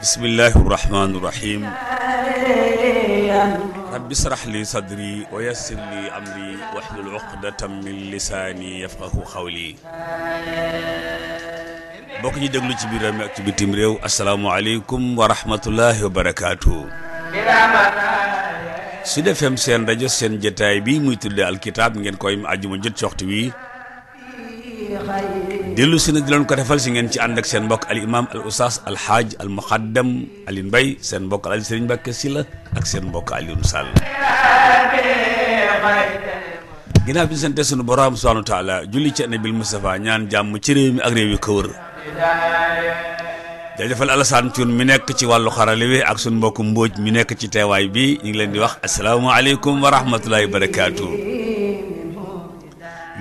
bismillahi rahmaani rahim rabbi israh li sadri wa yassir li amri wahlul uqdatam min lisaani yafqahu qawli bokk ñi déglu ci biir réew mi ak ci bitim réew asalaamualeykum wa rahmatullahi wa barakaatu. Sud FM seen rajo seen jotaay bi muy tuddee alkitab ngeen koy àjjuma jot ci waxtu wi dellu si na di leen ko defal si ngeen ci ànd ak seen mbokk al imam al oustaz al haaj al muqaddam Alioune Mbaye seen mbokk Alioune Serigne Mbacké Sylla ak seen mbokk Alioune Sall. ginnaaw bi ñu sante sunu borom subhanahu wa taala julli ci nabil Mustafa ñaan jàmm ci réew mi ak réew yi ko wër. jaajëfal Alassane Thioune mi nekk ci wàllu xarale wi ak sunu mbokk Mbodj mi nekk ci teewaay bi ñu ngi leen di wax asalaamaaleykum wa rahmatullahi wa barakaatu.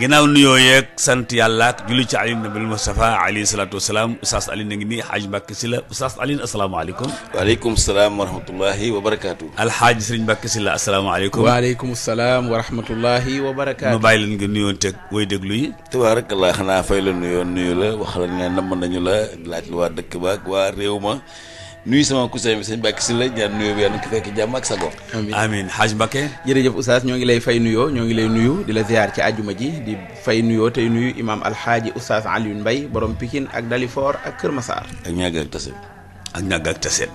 ginnaaw nuyoo yeeg sant yàlla ak julli ci Ali nabil Mustafa alayhi salaatu wasalaam Oustaz Alioune ngi nii Hadj Mbacké Sylla Oustaz Alioune asalaamaaleykum. waaleykum salaam wa rahmatullahi wa barakaatu. Alxaaji Serigne Mbacké Sylla asalaamaaleykum. waaleykum salaam wa rahmatullahi wa barakaatu. nu bàyyi leen nga nuyoon teg way déglu yi. tabaarakallah xanaa fay la nuyu la wax la ne namm nañu la laaj la waa dëkk ba ak waa réew ma nuyu sama cousin bi sëñ Mbacké Sylla ñaan nuyu bi yàlla na ko fekk jàmm ak sago. amiin Hadj Mbacké. jërëjëf Oustaz ñoo ngi lay fay nuyoo ñoo ngi lay nuyu di la ziar ci àjjuma ji di fay nuyoo tey nuyu imam alxaaji Oustaz Alioune Mbaye borom Pikine ak Dalifort ak Kër Massar. ak ñàgg ak tase. ak ñàgg ak taseet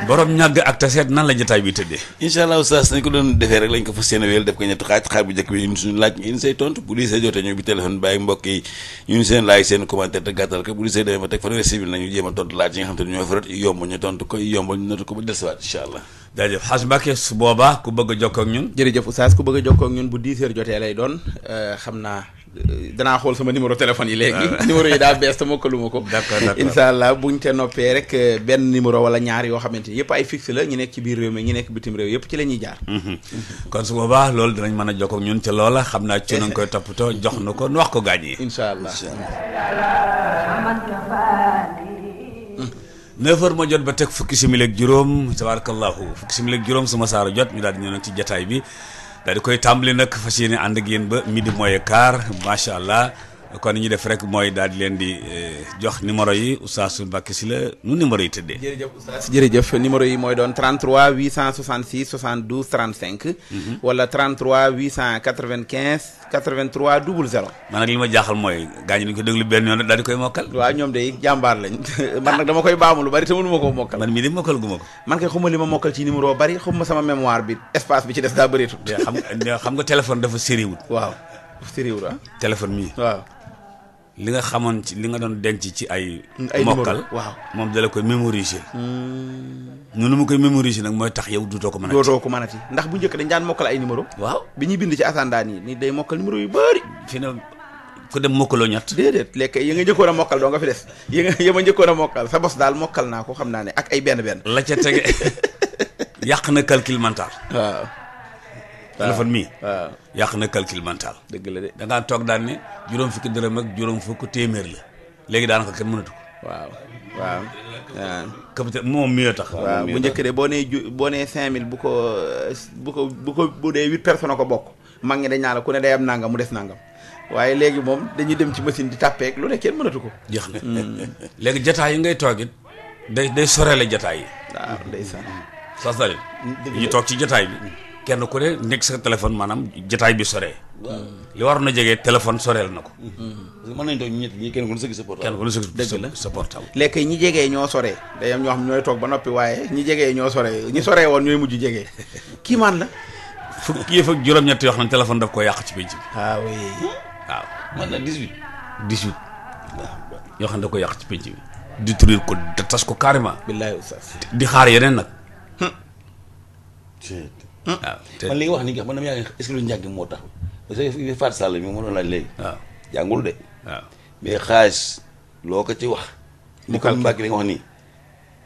borom ñàgg ak taseet nan la jotaay bi tëddee. incha allah oustaz nañ ko doon defee rek lañ ko fas yéene wéyal def ko ñetti xaaj bu njëkk bi suñu laaj ñu say tontu bu di say jotee ñu bi téléphone bàyyi mbokk yi ñu seen laaj seen commentaire te gàttal ko bu di say demee ba teg fanweeri civil nañu jéem a tontu laaj yi nga xam te ne ñoo farat yomb ñu tontu ko yombal ñu notu ko ba dellusiwaat incha allah. jaajëf Hadj Mbacké su boobaa ku bëgg a jokkoo ak ñun. jërëjëf Oustaz ku bëgg a jokkoo ak ñun bu 10 heures jotee lay doon xam naa danaa xool sama numéro téléphone yi léegi. numéro yi daa bees te mokkaluma ko. d'accord incha allah buñ te noppee rek benn numéro wala ñaar yoo xamante ni yëpp ay fixe la ñu nekk ci biir réew mi ñu nekk bitim réew yëpp ci la ñuy jaar. kon su boobaa loolu dinañ mën a jokkoo ak ñun ca loola xam naa ci nañ koy toppatoo jox na ko nu wax ko gaañ yi. incha allah 9h moo jot ba teg fukki simili ak juróom tabarakallahu fukki simili ak juróom sama saara jot ñu daal di ñëw nag ci jataay bi daal di koy tàmbali nag fas yéene ànd ak yéen ba midi mooy quart macha allah kon ni ñu def rek mooy daal di leen di jox numéro yi Oustaz Mbacké Sylla nu numéro yi tëddee. jërëjëf Oustaz jërëjëf numéro yi mooy doon 33 866 72 35. wala 33 895 83 00. man nag li ma jaaxal mooy gaañ nañu ko déglu benn yoon rek daal di koy mokkal. waaw ñoom de jàmbaar lañ man nag dama koy baamu lu bari te mënu ma koo mokkal. man mii de mokkal gu ma ko. man kay xuma li ma mokkal ci numéro bari xuma sama mémoire bi espace bi ci des daa bëreetut. xam nga téléphone dafa sériwul. waaw sériwul ah. téléphone mii. waaw. li nga xamoon ci li nga doon denc ci ay numéro mokkal waaw moom dala koy mémoriser. noonu mu koy mémoriser nag mooy tax yow dootoo ko mën a. dootoo ko mënati ndax bu njëkk dañ daan mokkal ay numéro. waaw bi ñuy bind ci asandaan yi ni day mokkal numéro yu bëri. fi ne ku dem mokkaloo ñett. déedéet lekk ya nga njëkkoon a mokkal doo nga fi des ya ma njëkkoon a mokkal sa bos daal mokkal naa ko xam naa ne ak ay benn la ca tege yàq na calcul mental. waaw. téléphone mii. waaw yàq na calcul mental. dëgg la de. da ngaa toog daan ne juróom fukki dërëm ak juróom fukk téeméer la léegi daanaka kenn mënatu ko. waaw waaw. waaw. capitaine moom mi tax. waaw bu njëkk de boo nee 5000 bu dee 8 personnes ko bokk mag ñi dañ naa la ku ne day am nangam mu des nangam waaye léegi moom dañuy dem ci machine di tàppeek lu ne kenn mënatu ko. jeex na léegi jataay yi ngay toog it day sorele jataay yi. waaw ndeysaan. sas dali ñu toog ci jataay bi kenn ku ne nekk sa téléphone maanaam jataay bi soree. li waroon na jege téléphone soreel na ko. mën nañu toog ñett ñi kenn ku ne sëgg sa portable. kenn ku ne dëgg la sa portable. léegi ñi jegee ñoo soree day am ñoo xam ñooy toog ba noppi waaye ñi jegee ñoo soree ñi soree woon ñooy mujj jegee kii maan la. fukki yëf ak juróom-ñett yoo xam ne téléphone daf ko yàq ci penc bi. ah oui. waaw man na 18. 18 yoo xam ne da ko yàq ci penc bi. détruire ko tas ko carrément. billahi oustaz. di xaar yeneen nag. waaw man li nga wax ni nga xam man dama yàgg est-ce que lu njàng moo tax parce que Fatou Sall mi moo doon laaj léegi. waaw jàngul de. waaw mais xaalis loo ko ci wax. ni ko Mbacké li nga wax nii.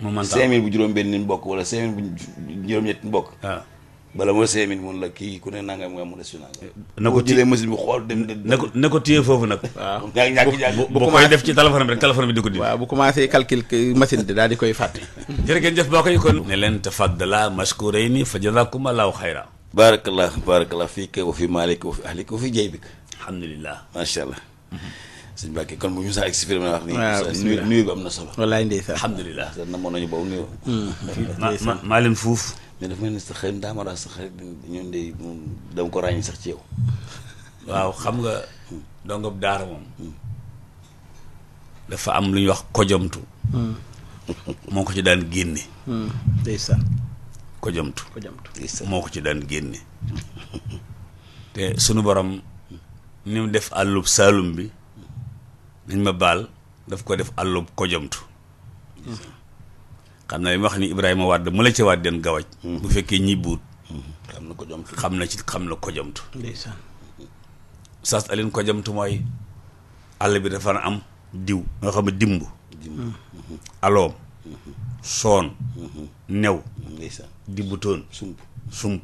mu mën 5000 bu juróom-benn nit mbokk wala 5000 bu juróom-ñett mbokk. waaw bala mooy 5000 mun la kii ku ne nangam nga mu des nangam. na ko jëlee machine bi xool dem. na ko téye foofu nag. waaw bu koy def ci téléphone bi rek téléphone bi di ko di. waaw bu commencé calcul machine bi daal di koy fàtte. jërëjëf boo koy kon. ne leen tafaddala mashkurayni fa jazakumullahu xayra. baarakallah fiika wa fi maalika wa fi ahlika wa fi jaybika. alhamdulillah. macha allah. sëñ Mbacke kon bu ñu saa egsi fi ma wax waaw nii nuyu bi am na solo wallaay ndeysaan alhamdulilah namoon nañu boobu nuyoo maa leen fuuf mais dafa mel ni sa xëy daamara sa xarit ñun de moom dama ko ràññi sax ci yow waaw xam nga dongab daara moom dafa am lu ñuy wax kojomtu moo ko ci daan génne ndeysaan kojomtu kojomtu moo ko ci daan génne te sunu borom ni mu def àllub saalum bi nañ ma baal daf ko def àllub kojomtu xam na li ma wax ni Ibrahima Wade mu la ca Wàddeen gawaj bu fekkee ñibbuut xam na ko jom xam na kojomtu ndeysaan sas alin kojomtu mooy àll bi dafa am diw nga xam ne dimb aloom soon new ndeysaan dimbutoon sump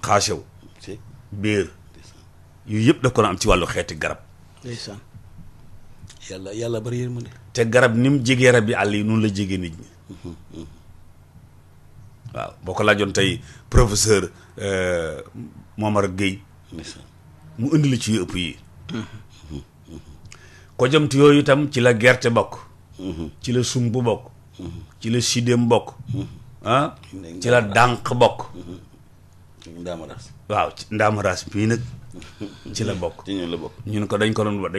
xaasew ci béer yu yëpp daf ko na am ci wàllu xeeti garab ndeysaan yàlla bari yërmande te garab ni mu jegee rab yi àll yi noonu la jegee nit ñi waaw boo ko laajoon tey professeur Momar Gueye ndeysaan mu indi la ci yu ëpp yi kojamtu yooyu itam ci la gerte bokk ci la sump bokk ci la sidéem bokk ah ci la dànq bokk ndaamaraas waaw ci ndaamaraas bii nag ci la bokk ci ñun la bokk ñun ko dañ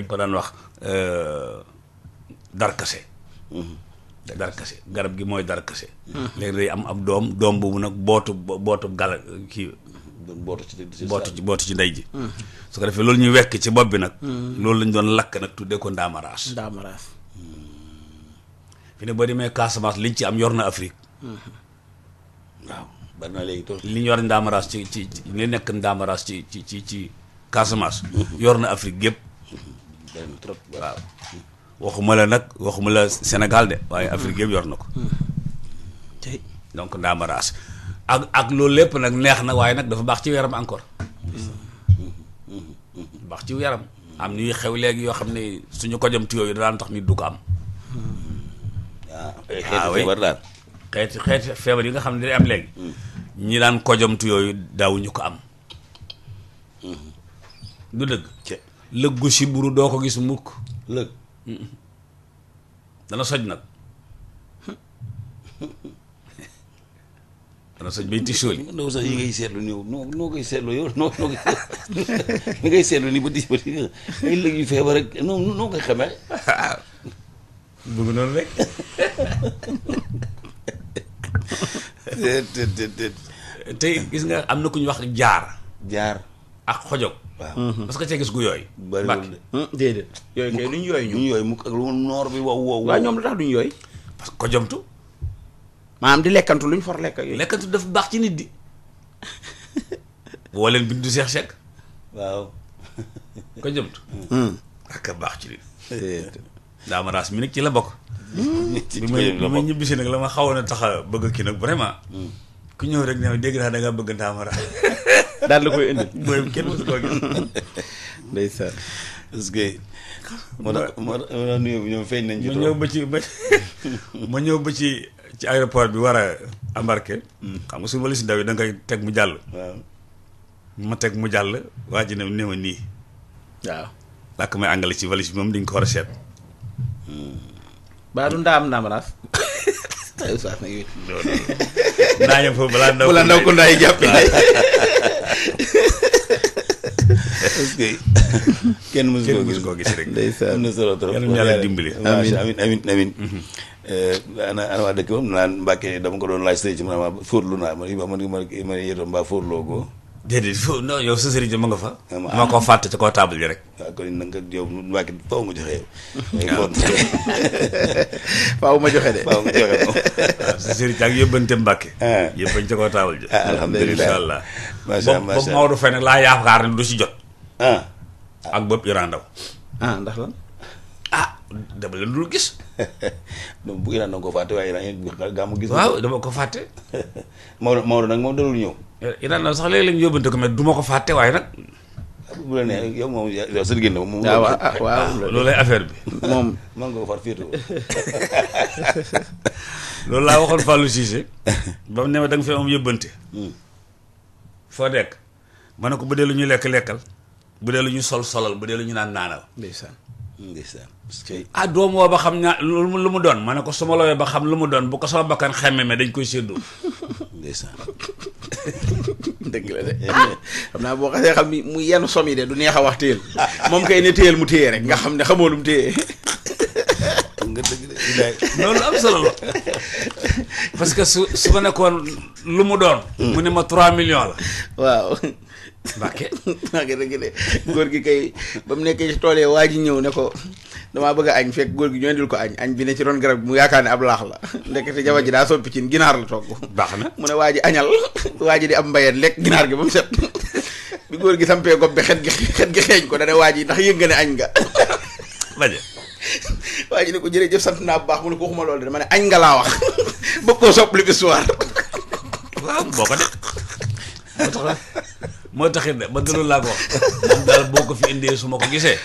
ko daan wax darkase darkase garab gi mooy darkase léegi day am ab doom boobu nag bootu gala kii bootu ci ndey ji su ko defee loolu ñuy wekk ci bopp bi nag loolu lañ doon lakk nag tuddee ko ndaamaraas fi ne boo demee Casamance liñ ci am yor na Afrique waaw bari na léegi tool li ñu yor ndaamaraas ci li nekk ndaamaraas ci Casamance yor na Afrique gépp bari na trop waaw waxuma la Sénégal de waaye Afrique yëpp yor na ko donc ndaamaraas ak loolu lépp nag neex na waaye nag dafa baax ci yaram encore baax ci yaram am ñuy xew léegi yoo xam ne suñu kojamtu yooyu daan tax nit du ko am xeeti feebar daal xeeti feebar yi nga xam ne day am léegi ñi daan kojamtu yooyu daawuñu ko am du dëgg lëggu si buru doo ko gis mukk lëg dana soj nag dana soj bay tisóol yi ndaw sax yi ngay seetlu nii noo koy seetlu yow noo koy mi ngay seetlu nii ba di ay lëg yu feebar rek noo koy xamee bëgg noonu rek tey gis nga am na ku ñu wax jaar ak xojog waaw parce que cee gis gu yooyu bariwul de déedéet yooyu kay duñ yooyu duñ yooyu mukk ak lu noor bi wow waaw ñoom lu tax duñ yooyu parce que kojomtu maanaam di lekkantu luñ for lekk yooyu lekkantu dafa baax ci nit di boo leen bindu Seex Sekk waaw kojomtu ak a baax ci nit daamaraas mi nag ci la bokk bi ma ñibbisi nag la ma xawoon a tax a bëgg kii nag vraiment ku ñëw rek ne dégg naa da nga bëgg daamaraas daal la koy indi booy kenn mësu koo gis ndeysaan parce que moo tax nuyoo bi ñoom feeñ nañ ci ma ñëw ba ci aéroport bi war a embarqué xam nga su valise ndaw yi da ngay teg mu jàll waaw ma teg mu jàll waa ji ne ma nii waaw làkk may àngale ci valise bi moom di nga ko war a seet baa du ndaamaraas ay ustaas nag yooyu naa ñëw foofu balaa ndaw ko ndaay jàppi parce que kenn mësu koo gis rek am na solo trop yàlla dimbali amin ana waa dëkk moom naan Mbàkke dama ko doon laaj sëriñ ci mu ne ma fóorlu naa ma yéto mbaa fóorloo ko déedéet foofu non yow sa sëriñ ma nga fa ma ko fàtte ci kaw table ji rek waaw kon nag nga yow Mbàkke faaw ma joxe faaw ma joxe de faaw ma joxe moom waaw sa sëriñ ak yóbbante Mbàkke yëppañ ci kaw table ji alhamdulilah incha allah macha allah boobu Maodo Faye nag laa yaakaar ne du si jot ak bopp Iran Ndaw ndax lan dama leen dul gis donc bu Iran da nga ko fàtte waaye Iran gàmmu gis waaw dama ko fàtte Maodo nag moom dalul ñëw Iran Ndaw sax léeg-léeg ñu yóbbante ko mais du ma ko fàtte waaye nag bu la nee yow moom yow sa diggante moom waaw loolu lay affaire bi moom man nga ko far féetewoo loolu laa waxoon Fallou Cissé ba mu ne ma da nga fi am yóbbante foo dekk ma ne ko bu dee lu ñu lekk lekkal bu dee lu ñu solal bu dee lu ñu naan naanal ndeysaan ndeysaan ah doom woo ba xam ñaa lu mu doon ma ne ko su ma looyee ba xam lu mu doon bu ko sama bakkan xemme me dañ koy séddoo. ndeysaan dëgg la de xam naa boo xasee xam ni mu yenn som yi de du neex a wax téyel moom kay ne téyel mu téye rek nga xam ne xamoo lu mu téye. nga dëgg de loolu am solo la parce que su ma nekkoon lu mu doon. mu ne ma 3 millions la. waaw. Mbàkke dëgg de góor gi kay ba mu nekkee ci tool yi waa ji ñëw ne ko damaa bëgg a añ fekk góor gi ñu indil ko añ bi ne ci ron garab gi mu yaakaar ne ab laax la ndekete jabar ji daa soppi ci ginaar la togg. baax na mu ne waa ji añal waa ji di am mbayeen lekk ginaar gi ba mu set bi góor gi sampee gob bi xet gi xeeñ ko dane waa ji ndax yëg nga ne añ nga. baje waa ji ne ko jërëjëf sant naa bu baax mu ne ko waxuma loolu de dama ne añ nga laa wax bëgg koo soppali histoire. waaw boo ko de moo taxit de ba gënoon laa ko wax moom daal boo ko fi indee su ma ko gisee.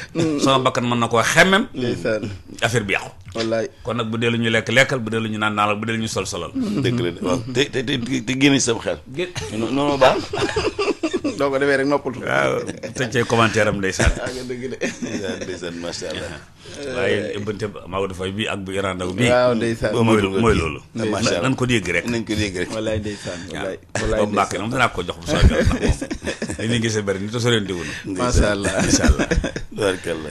sama bakkan mën na koo xemmem. ndeysaan affaire bi yàqu. wallaay kon nag bu dee lu ñu lekk lekkal bu dee lu ñu naan naanal bu dee lu ñu sol solal. dëgg la de waaw te génn ci sama xel. noonu baax. doo ko defee rek noppal. waaw tëj cee commentaire am ndeysaan. dëgg de. ndeysaan macha allah. waaye ëbbante Maodo Faye bii ak bu Iran Ndaw bii. waaw ndeysaan mooy loolu. macha allah nan ko dégg rek. nañ ko dégg rek. wallaay ndeysaan wallaay. waaw Mbàkke moom danaa ko jox bu soobee yàlla ndax moom dañuy gisee bëri ni te soreen diwunu. macha allah incha allah. barkalla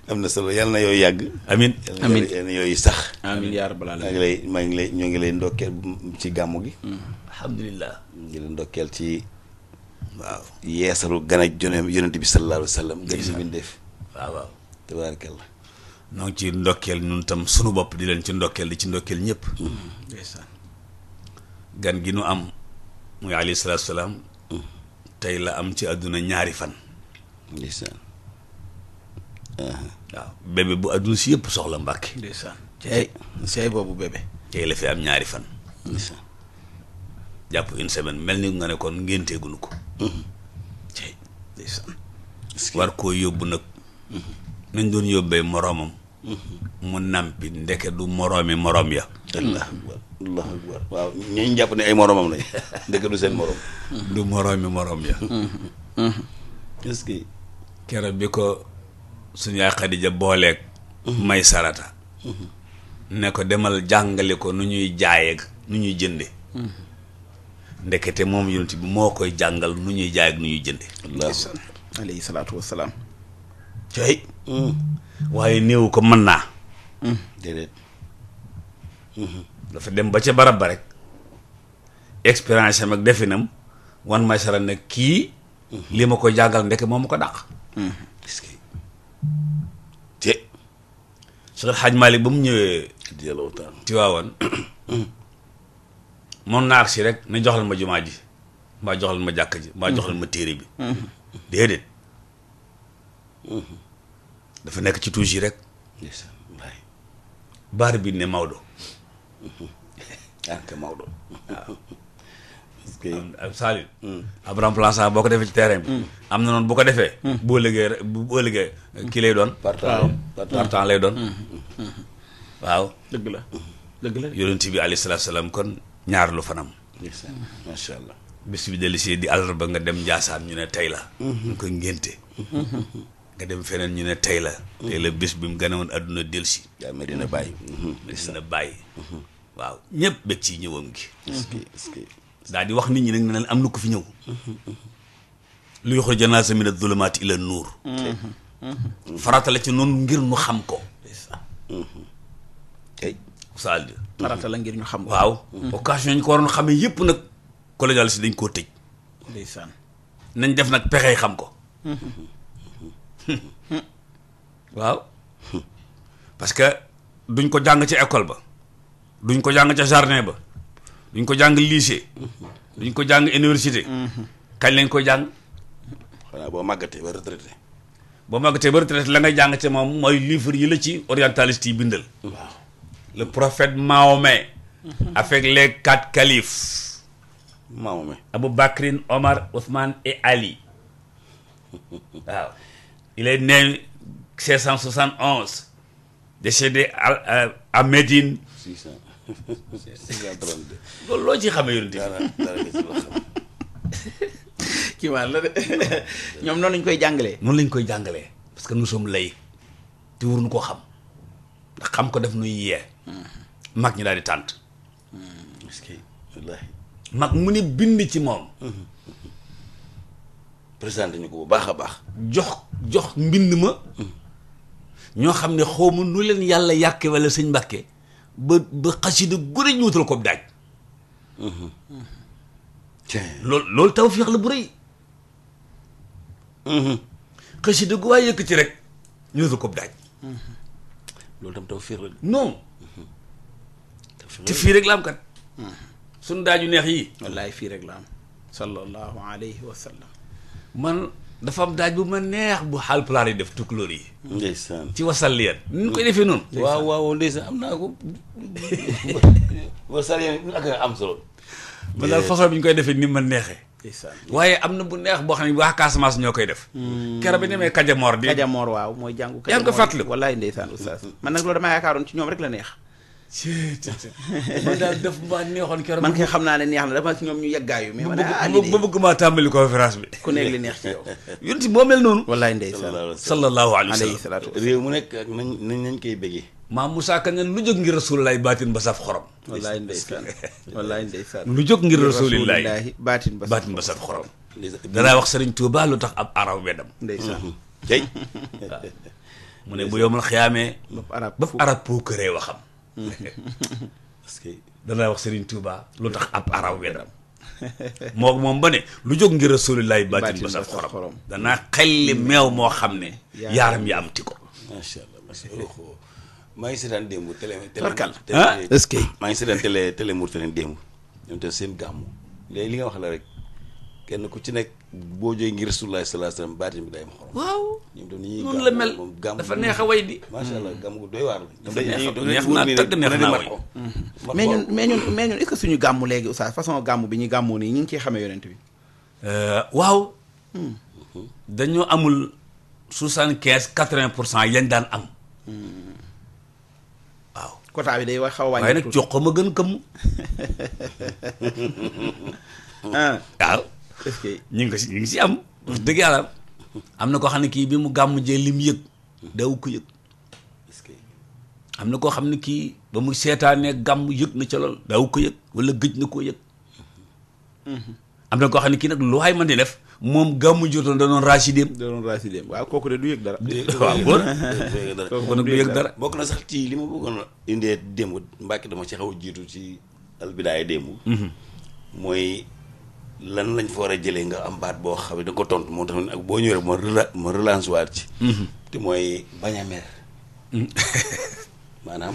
am na solo yàlla na yooyu yàgg. amiin amiin yàlla na yooyu sax. amiin yaa rabbal aalamiin. maa ngi lay ñoo ngi lay ndokkeel ci gàmmu gi. alhamdulilah. ñu ngi lay ndokkeel ci waaw yeesalu gan ak yonent bi sallallahu alayhi wa sallam. gën si bindeef. waaw waaw. tabaarkalla. noo ngi ci ndokkeel ñun tam sunu bopp di leen ci ndokkeel di ci ndokkeel ñëpp. ndeysaan. gan gi nu am muy alayhi salaatu salaam. tey la am ci àdduna ñaari fan. ndeysaan. waaw bébé bu àdduna si yëpp soxla Mbàkke. ndeysaan. cey boobu bébé. tey la fi am ñaari fan. ndeysaan. jàpp une semaine mel ni nga ne kon ngénteegunu ko. cey ndeysaan. war koo yóbbu nag. nañ doon yóbbee moroomam. mu nampi ndeke du moroomi moroom ya. allahu akbar allahu akbar waaw ñooñu jàpp ne ay moromam lañ ndeke du seen morom. du moroomi moroom ya. est-ce que. keroog bi ko suñu yaay Xadija booleeg. may sarata. ne ko demal jàngale ko nu ñuy jaayee nu ñuy jënde ndekete moom yonent bi moo koy jàngal nu ñuy jaay ak nu ñuy jënde. ndeysaan. alayhi salaatu wassalaam. cey waaye néewu ko mën naa. déedéet. dafa dem ba ca barab ba rek expérience am ak definam wan may sara ne kii li ma ko jàngal ndeke moom ma ko dàq. est-ce que. te. Cheikh El Hadj Malick ba mu ñëwee jëlaw taan. Tiwaawan moom naa agsi rek ne joxal ma jumaa ji mbaa joxal ma jàkk ji mbaa joxal ma téere bi. déedéet. dafa nekk ci tuuti rek. ndeysaan waay. baar bi ne Maodo. ah te Maodo. waaw. est-ce que. ab Salim. ab remplaçant boo ko defee ci terrain bi. am na noonu bu ko defee. boo liggéey boo liggéey kii lay doon. partant lay doon. waaw. dëgg la dëgg la. yonent bi alayhi salaatu salaam kon ñaar lu fanam. ndeysaan macha allah. bis bi dellusee di àllarba nga dem Njaasaan ñu ne tey la. ñu ko ngénte. nga dem feneen ñu ne tey la. tey la bis bi mu gane woon àdduna dellusi. yaa Medina Baye. Medina Baye. waaw ñëpp bëgg ci ñëwam gi. est-ce que. daal di wax nit ñi nag ne leen am na ko fi ñëw. lu yuxrija naasa mina zulumaati ila nuur. farata la ci noonu ngir nu xam ko. tey. Saal farata la ngir ñu xam ko. waaw. occasion ñu ko waroon xamee yëpp nag. collégial si dañ koo tëj. ndeysaan. nañ def nag pexey xam ko. waaw. parce que duñ ko jàng ci école ba. duñ ko jàng ca jardin ba. duñ ko jàng lycée. duñ ko jàng université. kañ lañ ko jàng. xanaa boo màggatee ba retraité. boo màggatee ba retraité la ngay jàng ci moom mooy livre yi la ci orientaliste yi bindal. waaw. le prophète Mahomet. avec les 4 califes. Mahomet. Abou Bakrin, Omar, Othman et Ali. waaw. il est né 1671. décédé à Médine. 632. loolu loo ci xamee yonent bi. dara nga ci wax xam. kii maan la de ñoom noonu lañ koy jàngalee. noonu lañ koy jàngalee. parce que nous sommes laïcs. te waruñu koo xam ndax xam ko def nuy yee mag ñi daal di tànt est-ce que wallaahi mag mu ni bind ci moom présenté ñu ko bu baax a baax jox mbind ma ñoo xam ne xawma nu leen yàlla yàkke wala sëñ Mbàkke ba xasida gure ñu wutal ko daaj loolu tawfiix la bu rëy xasida gu waaye yëkkati rek ñu wutal ko daaj loolu tam tawfiix la non te fii rek la am kat suñu daaju neex yi wallaay fii rek la am sallallahu alayhi wa sallam man dafa am daaj bu ma neex bu Haalpulaar yi def tukulóor yi ndeysaan ci wasalliyan ni ñu koy defee noonu waaw ndeysaan am naa ko wasalliyan ak am solo man daal façon bi ñu koy defee ni ma neexee ndeysaan waaye am na bu neex boo xam ne waa Casamance ñoo koy def keroog bi demee Kajamoor di Kajamoor waaw mooy jàngu yaa ngi ko fàttali wallaay ndeysaan oustaz man nag loolu damaa yaakaaroon ci ñoom rek la neex man daal def ma neexoon keroog man kay xam naa ne neex na dafa ci ñoom ñu yeggaayu mais man ba bëgg maa tàmbali conférence bi ku nekk li neex ci yow yun si moo mel noonu wallaay ndeysaan sallallahu alayhi wa alayhi sallam salaatu réew mu nekk ak nañ koy bëggee maam Moussa Ka ne lu jóg ngir rasulillahi baatin ba saf xorom wallaay ndeysaan wallaay ndeysaan lu jóg ngir rasulillahi baatin ba saf xorom danaa wax Sëriñ Tuubaa lu tax ab araw weddam ndeysaan tey mu ne bu yomal xiyaamee bopp ba arab pour këree waxam parce que danaa wax Sëriñ Tuubaa lu tax ab araw weddam moom ba ne lu jóg ngir rasulillahi baatin ba saf xorom danaa xelli meew moo xam ne yaaram yi am ti ko macha allah macha allah maa ngi seetaan démb télé est-ce que maa ngi seetaan télé Mourtani démb ñoom te seen gàmmu léegi li nga wax la rek kenn ku ci nekk boo jógee ngir Rasulullah sallallahu alayhi wasallam baatin bi day am xorom waaw ñoom tam ni ñuy noonu la mel dafa neex a way di macha allah gàmmu gu doy waar la dafa neex naa tëgg neex naa way mais ñun est-ce que suñu gàmmu léegi oustaz façon gàmmu bi ñu gàmmoo nii ñu ngi ciy xamee yonent bi waaw dañoo amul 75-80% yañ daan am waaw quota bi day wax xaw a waaye nag jox ko ma gën këmm waaw est-ce que ñu ngi si am wax dëgg yàlla am na koo xam ne kii bi mu gàmm jee lim yëg daw ko yëg est-ce que am na koo xam ne kii ba mu seetaanee gàmm yëg na ca lool daw ko yëg wala gëj na koo yëg am na koo xam ne kii nag lu waay mën di def moom gàmmu jotoon da doon rasideem waaw kooku de du yëg dara waaw góor kooku nag du yëg dara bokk na sax ci li ma bëggoon a indee démb Mbàkke dama ci xaw a jiitu ci albidaaya démb mooy lan lañ fa war a jëlee nga am baat boo xam ne da nga ko tontu moo tax ak boo ñëwee ma relance waat ci te mooy bañ a mer maanaam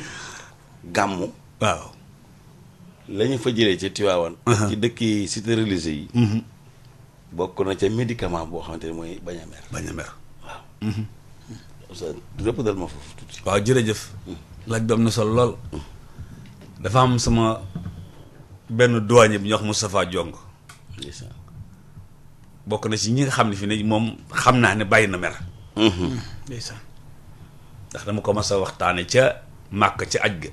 gàmmu waaw la ñu fa jëlee ca Tiwaawan ci dëkki cité religieux yi bokk na ca médicament boo xamante ne mooy bañ a mer waaw sa rëpp dal ma foofu tuuti waaw jërëjëf laaj bi am na solo lool dafa am sama benn douanier bi ñu wax Moustapha Diong ndeysaan bokk na ci ñi nga xam ne fi ne moom xam naa ne bàyyi na mer ndeysaan ndax dama ko mas a waxtaane ca màkk ca aj ga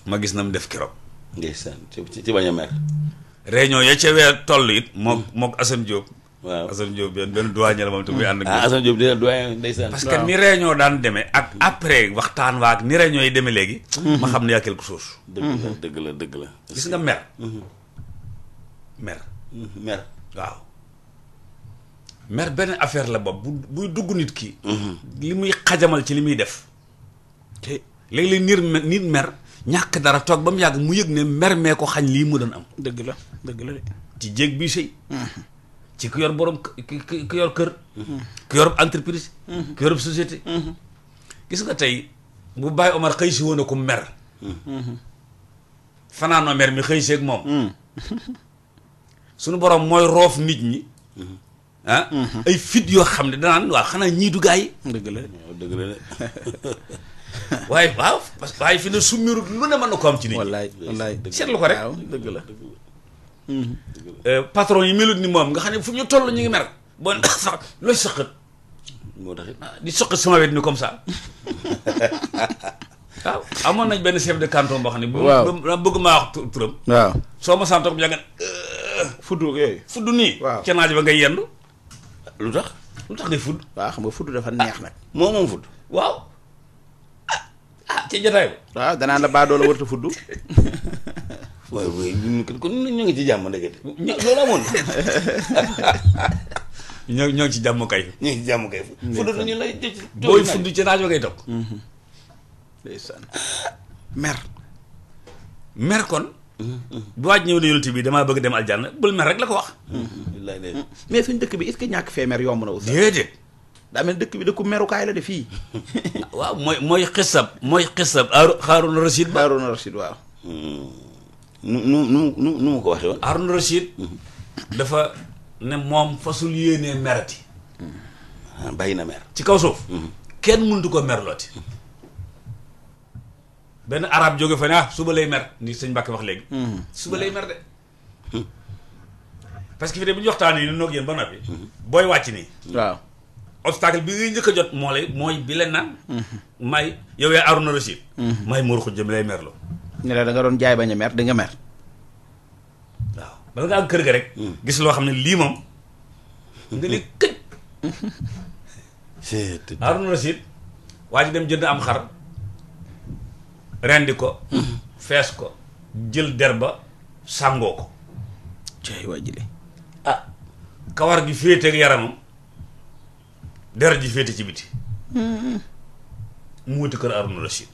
ma gis na mu def keroog ndeysaan ci bañ a mer réunion ya ca weer toll it mook Assane Diop waaw Assane Diop benn douanier la moom te muy ànd ak Assane Diop dina doyen ndeysaan parce que ni réunion daan demee ak après waxtaan waa ak ni réunion yi demee léegi ma xam ne yaa quelque chose dëgg la gis nga mer mer waaw mer benn affaire la bopp buy dugg nit ki li muy xajamal ci li muy def te léeg-léeg nit mer ñàkk dara toog ba mu yàgg mu yëg ne mer mee ko xañ lii mu doon am dëgg la de ci jéeg bii sëy ci ku yor borom ku yor kër ku yor entreprise ku yor société gis nga tey bu Baye Omar xëy si woon a ko mer fanaanoo mer mi xëy seeg moom suñu borom mooy roof nit ñi ay fit yoo xam ne danaan waaw xanaa ñii du gaa yi dëgg la de waaye waaw parce que waaye fi ne summiru lu ne mën na ko am ci nit ñi wallaay seetlu ko rek waaw dëgg la patron yi melut ni moom nga xam ne fu ñu toll ñu ngi mer bon sax looy sëqat moo tax it di soqat sama wet ni comme ça waaw amoon nañ benn chef de canton boo xam ne bëgg maa wax turam waaw soo ma santoog bu yàgg fuddu yooyu fudd nii waaw ca naaj ba ngay yendu lu tax lu tax ngay fudd. waaw xam nga fudd dafa neex nag. moom fudd. waaw ci jotaay bi. waaw danaan la baadoo la warta fudd. waaye kon ñu ngi ci jàmm ndekete. loolu amoon. ñoo ngi ci jàmm kay. ñu ngi ci jàmm kay. fudd nañu lay. booy fudd ci naaj wa ngay toog. ndeysaan mer kon. bu waaj ñëw ne yonent bi damaa bëgg dem aljanna bul mer rek la ko wax. wallaay de. mais suñ dëkk bi est-ce que ñàkk fee mer yomb na aussi. déedéet. daa mel dëkk bi dëkku merukaay la de fii. waaw mooy xisab Haaruna Rashid ba. Haaruna Rashid waaw. nu mu ko waxee woon. Haaruna Rashid dafa ne moom fasul yéenee merati. bàyyi na mer. ci kaw suuf. kenn mëntu ko merlooti. benn arab jóge fa ne suba lay mer ni sëñ Mbàkke wax léegi. suba lay mer de. parce que fi de bu ñu waxtaanee ni noog yéen ba noppi. booy wàcc nii. waaw. obstacle bi ngay njëkk a jot mooy bi leen naan. may yow yaay Haaruna Rashid. may Mor Khoudia mi lay merloo. ne la da nga doon jaay bañ a mer di nga mer. waaw bala nga am kër ga rek. gis loo xam ne lii moom. nga ne këj. Haaruna Rashid waa ji dem jënd am xar. rendi ko. fees ko jël der ba sàngoo ko. cay waa jile. kawar gi féete ak yaramam. der ji féete ci biti. mu wuti kër Haaruna Rashid.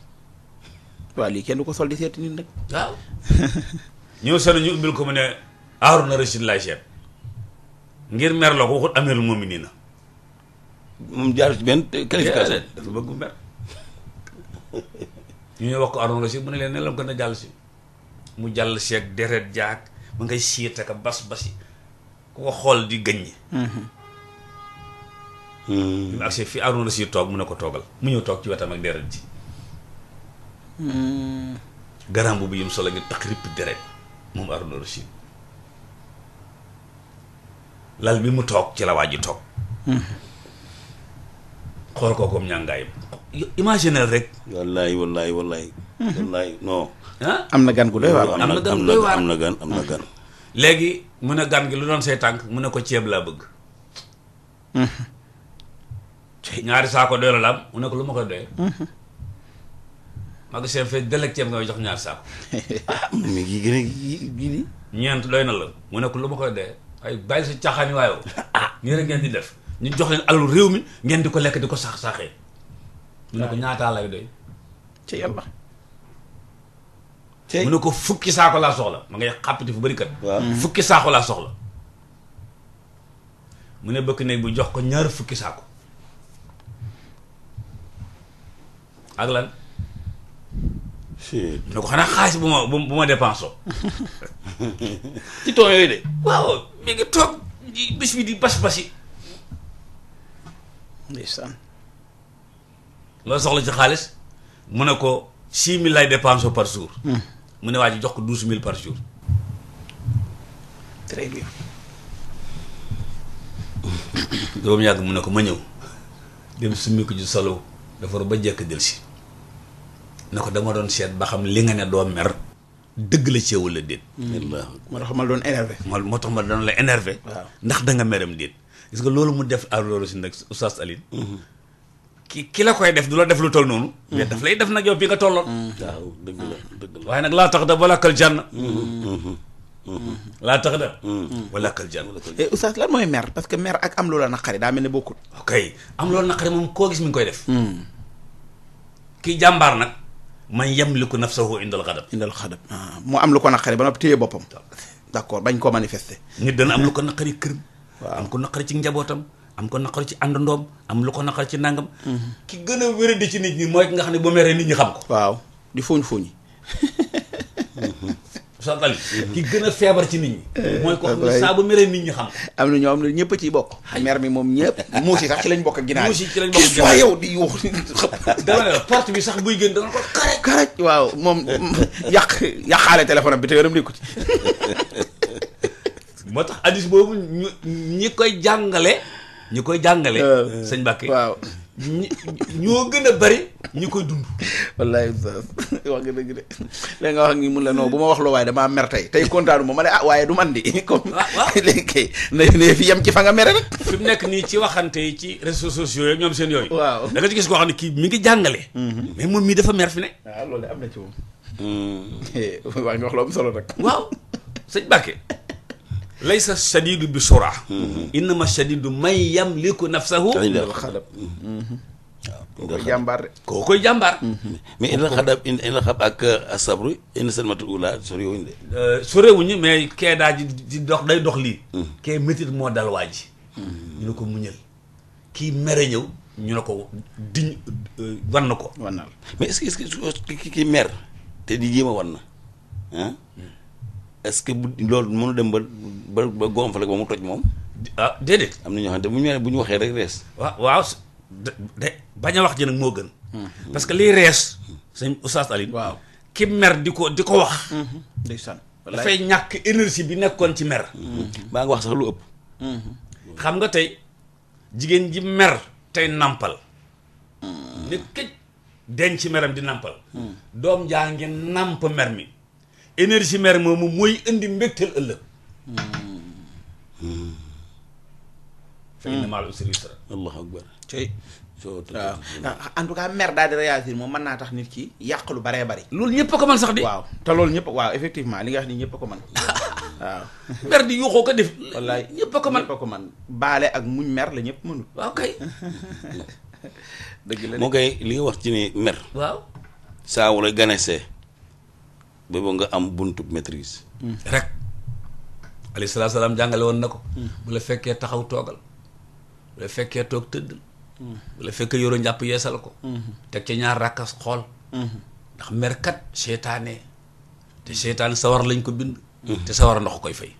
waaw lii kenn du ko sol di seeti nit nag. waaw. ñëw seen ñu ubbil ko mu ne Haaruna Rashid laay seet. ngir mer la ko waxut amirul mu'miniina. moom jaar ci benn qualification. dafa bëgg mu mer. ñu ñëw wax ko Haaruna Rashid mu ne leen ne lam ko na jàll si. mu jàll seeg deret jaag ma ngay siit ak bas basi ku ko xool di gëññi. bi mu agsee fii Haaruna Rashid toog mu ne ko toogal mu ñëw toog ci wetam ak deret ji. garam bu yim solo ngi tax ripp deret moom Haaruna Rashid. lal bi mu toog ci la waa ji toog. xool ko comme ñàngaayam. imaginer rek. wallaay non. am na gan gu doy waar. am na gan gu doy waar am na gan. léegi mu ne gan gi lu doon say tànk mu ne ko ceeb laa bëgg. ñaari saako doy la am mu ne ko lu ma koy doyee. mag seen fee delek ceeb nga jox ñaari saako. mi ngi gën a gii ñeent doy na la mu ne ko lu ma koy doyee ay bàyyi sa caaxaani waayoo. nii rek ngeen di def ñu jox leen alalu réew mi ngeen di ko lekk di ko sax-saxee. mu ne ko ñaataa lay doy. ci yàlla. mu ne ko fukki saako laa soxla ma ngay xàppati fu bari kat. fukki saako laa soxla. mu ne bëkk néeg bu jox ko ñaar fukki saako. ak lan. mu ne ko xanaa xaalis bu ma dépensé. ci tool yooyu de. waaw mi ngi toog bés bi di bas-basi. ndeysaan. loo soxla ci xaalis mu ne ko 6 000 lay dépensé par jour. mu ne waa ji jox ko 12 000 par jour. très bien. doomu yàgg mu ne ko ma ñëw dem summi ko ci solo dafa ba jekk delsi ne ko dama doon seet ba xam li nga ne doo mer dëgg la ci walla déet. moo tax ma doon énervé. moo tax ma doon la énervé. waaw ndax da nga meram déet. gis nga loolu mu def Haaruna Rashid nag Oustaz Alioune. ki la koy def du la def lu toll noonu. mais daf lay def nag yow bi nga tolloon. waaw dëgg la. waaye nag laa tax da walakal janna. laa tax da. walakal janna. Oustaz lan mooy mer parce que mer ak am loola naqari daa mel ne bokkul. ok am loolu naqari moom koo gis mi ngi koy def. kii jàmbaar nag. man yamliku nafsahu indal xadab. mu am lu ko naqari ba noppi téye boppam. d'accord bañ koo manifester. nit dana am lu ko naqari këram. waaw am ko naqari ci njabootam. am ko naqari ci àndandoom am lu ko naqari ci nangam. ki gën a wéradi ci nit ñi mooy ki nga xam ne bu meree nit ñi xam ko. waaw di fuñ. santali ki gën a feebar ci nit ñi. mooy ko xam ne saa bu meree nit ñi xam ko. am na ñoo xam ne ñëpp a ciy bokk. mer mi moom ñëpp. muus yi sax ci lañ bokk ak ginaar yi. muus yi ci lañ bokk ak ginaar yi yow di yuux. dama ne la porte bi sax buy génn da nga ko karaj waaw moom yàqaale téléphone am bi te yoonam nekku ci. moo tax addis boobu ñi koy jàngale. sëñ Mbàkke waaw ñoo gën a bari ñi koy dund. wallaay oustaz wax nga dëgg de léegi nga wax ngi mun la non bu ma wax loo waaye damaa mer tey kontaanu ma ne waaye du man di comme léegi kay ne fi yem ci fa nga mere rek. fi mu nekk nii ci waxante yi ci réseaux sociaux yi ñoom seen yooyu. waaw da nga ci gis koo xam ne kii mi ngi jàngale. mais moom mii dafa mer fi ne. waaw loolu am na ci moom. wax nga wax lu am solo rek. waaw sëñ Bakke. laysa shadidu bi sura. innama shadidu man yamliku nafsahu. indal xadab. waaw koy jàmbaar de. koo koy jàmbaar. mais indal xadab indal xadab ak asabru indi salmatul ula soriwuñ de. sorewuñu mais kee daa ji di dox day dox lii. kee métit moo dal waa ji. ñu ne ko muñal. kii mere ñëw ñu ne ko diñ wan na ko. wannal mais est-ce que ki mer te di jéem a wan na ah. est-ce que bu loolu mënu dem ba gonfale ba mu toj moom. ah déedéet. am na ñoo xam ne bu ñu waxee rek rees. waaw de bañ a wax ji nag moo gën. parce que liy rees. sëñ Oustaz Alioune. waaw ki mer di ko wax. ndeysaan. dafay ñàkk énergie bi nekkoon ci mer. baa nga wax sax lu ëpp. xam nga tey jigéen ji mer tey nampal. ne këj denc meram di nampal. doom jaa ngi namp mer mi. énergie mer moomu mooy indi mbégteel ëllëg. fa inna ma'al usri yusra. allahu akbar. tey waaw en tout cas mer daal di réagir moom mën naa tax nit ki yàq lu baree bari. loolu ñëpp a ko mën sax di. waaw te loolu ñëpp waaw effectivement li nga wax ni ñëpp a ko mën waaw. mer di yuuxoo ko def. wallaay ñëpp a ko mën ñëpp a ko mën baale ak muñ mer la ñëpp mënul. waaw kay. dëgg la moo koy li nga wax ci ni mer. waaw. saa wala ganesee boobu nga am buntu maîtrise. rek. alayhi salaatu salaam jàngale woon na ko. bu la fekkee taxaw toogal. bu la fekkee toog tëdd. bu la fekkee yoro njàpp yeesal ko. teg ca ñaar rakkas xool. ndax merkat seytaane te seytaane sawar lañ ko bind. te sawar ndox koy fay.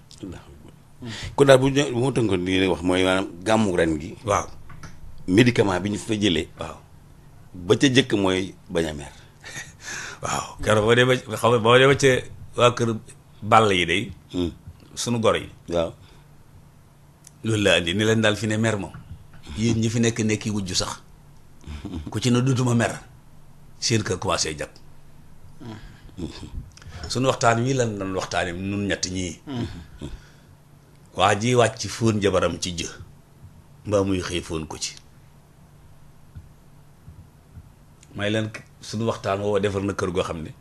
kon daal bu ma tënkoon li wax mooy maanaam gàmmu ren gi. waaw. médicament bi ñu fa jëlee. waaw. ba ca jëkk mooy bañ a mer. waaw keroog boo dee ba xaw boo dee ba ca waa kër bàll yi day. sunu gor yi. waaw. loolu la andi ni leen daal fi ne mer moom. yéen ñi fi nekk wujju sax. ku ci ne dutuma mer. seen kër commencé jag. sunu waxtaan wi lan doon waxtaanee nun ñett ñii. waa ji wàcc fóon jabaram ci jë. mbaa muy xëy fóon ko ci. may leen sunu waxtaan woo defar na kër goo xam ne.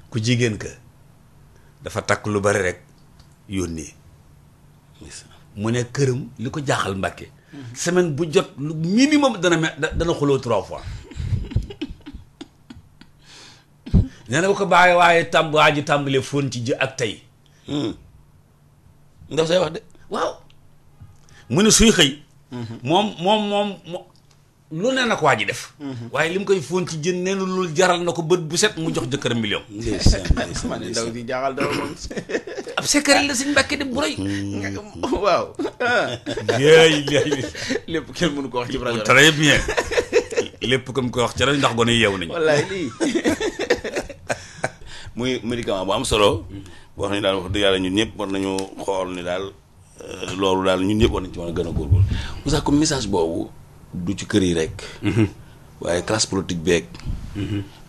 ku jigéen ka dafa takk lu bari rek yónnee. mu ne këram li ko jaaxal Mbàkke. semaine bu jot lu minimum dana xuloo 3 fois. nee na bu ko bàyyi waaye waa ji tàmbalee fóon ci jë ak tey. ndax say wax de. waaw. mu ne suy xëy. moom lu ne na ko waa ji def. waaye li mu koy fóon ci jën nee na loolu jaral na ko bët bu set mu jox jëkkëram million. man de ndaw si jaaxal dara moom. ab secret la Sëñ Mbàkke de bu rëy. waaw. lépp kenn mënu ko wax ci rajo. très bien lépp comme ko wax ci rajo ndax gone yi yeewu nañu. wallaay lii. muy médicament bu am solo. boo xam ne daal wax dëgg yàlla ñun ñëpp war nañu xool ni daal loolu daal ñun ñëpp war nañu ci mën a gën a góorgóorlu. Moussa comme message boobu du ci kër yi rek. waaye classe politique beeg.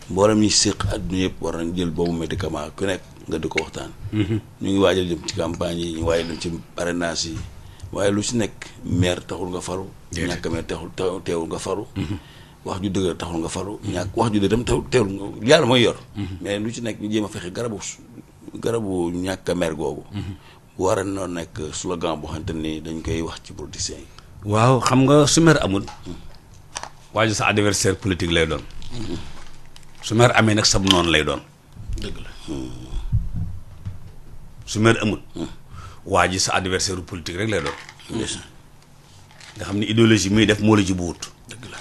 mboolem ñi séq àdduna yëpp war nañ jël boobu médicament ku nekk nga di ko waxtaan. ñu ngi waajal jëm ci campagne yi ñu waajal dem ci parrainage yi waaye lu ci nekk maire taxul nga faru. ñàkk a maire teewul nga faru. wax ju dëgg taxul nga faru. ñàkk wax ju dëgg tam teewul nga yàlla mooy yor. mais lu ci nekk ñu jéem a fexe garabu ñàkk a maire googu. war a noo nekk slogan boo xamante ni dañ koy wax ci politiciens yi. waaw xam nga su maire amul. waaju sa adversaire politique lay doon. su maire amee nag sab noonu lay doon. dëgg la. su maire amul. waa ji sa adversaire politique rek lay doon. nga xam ne idéologie muy def moo la ci buut. dëgg la.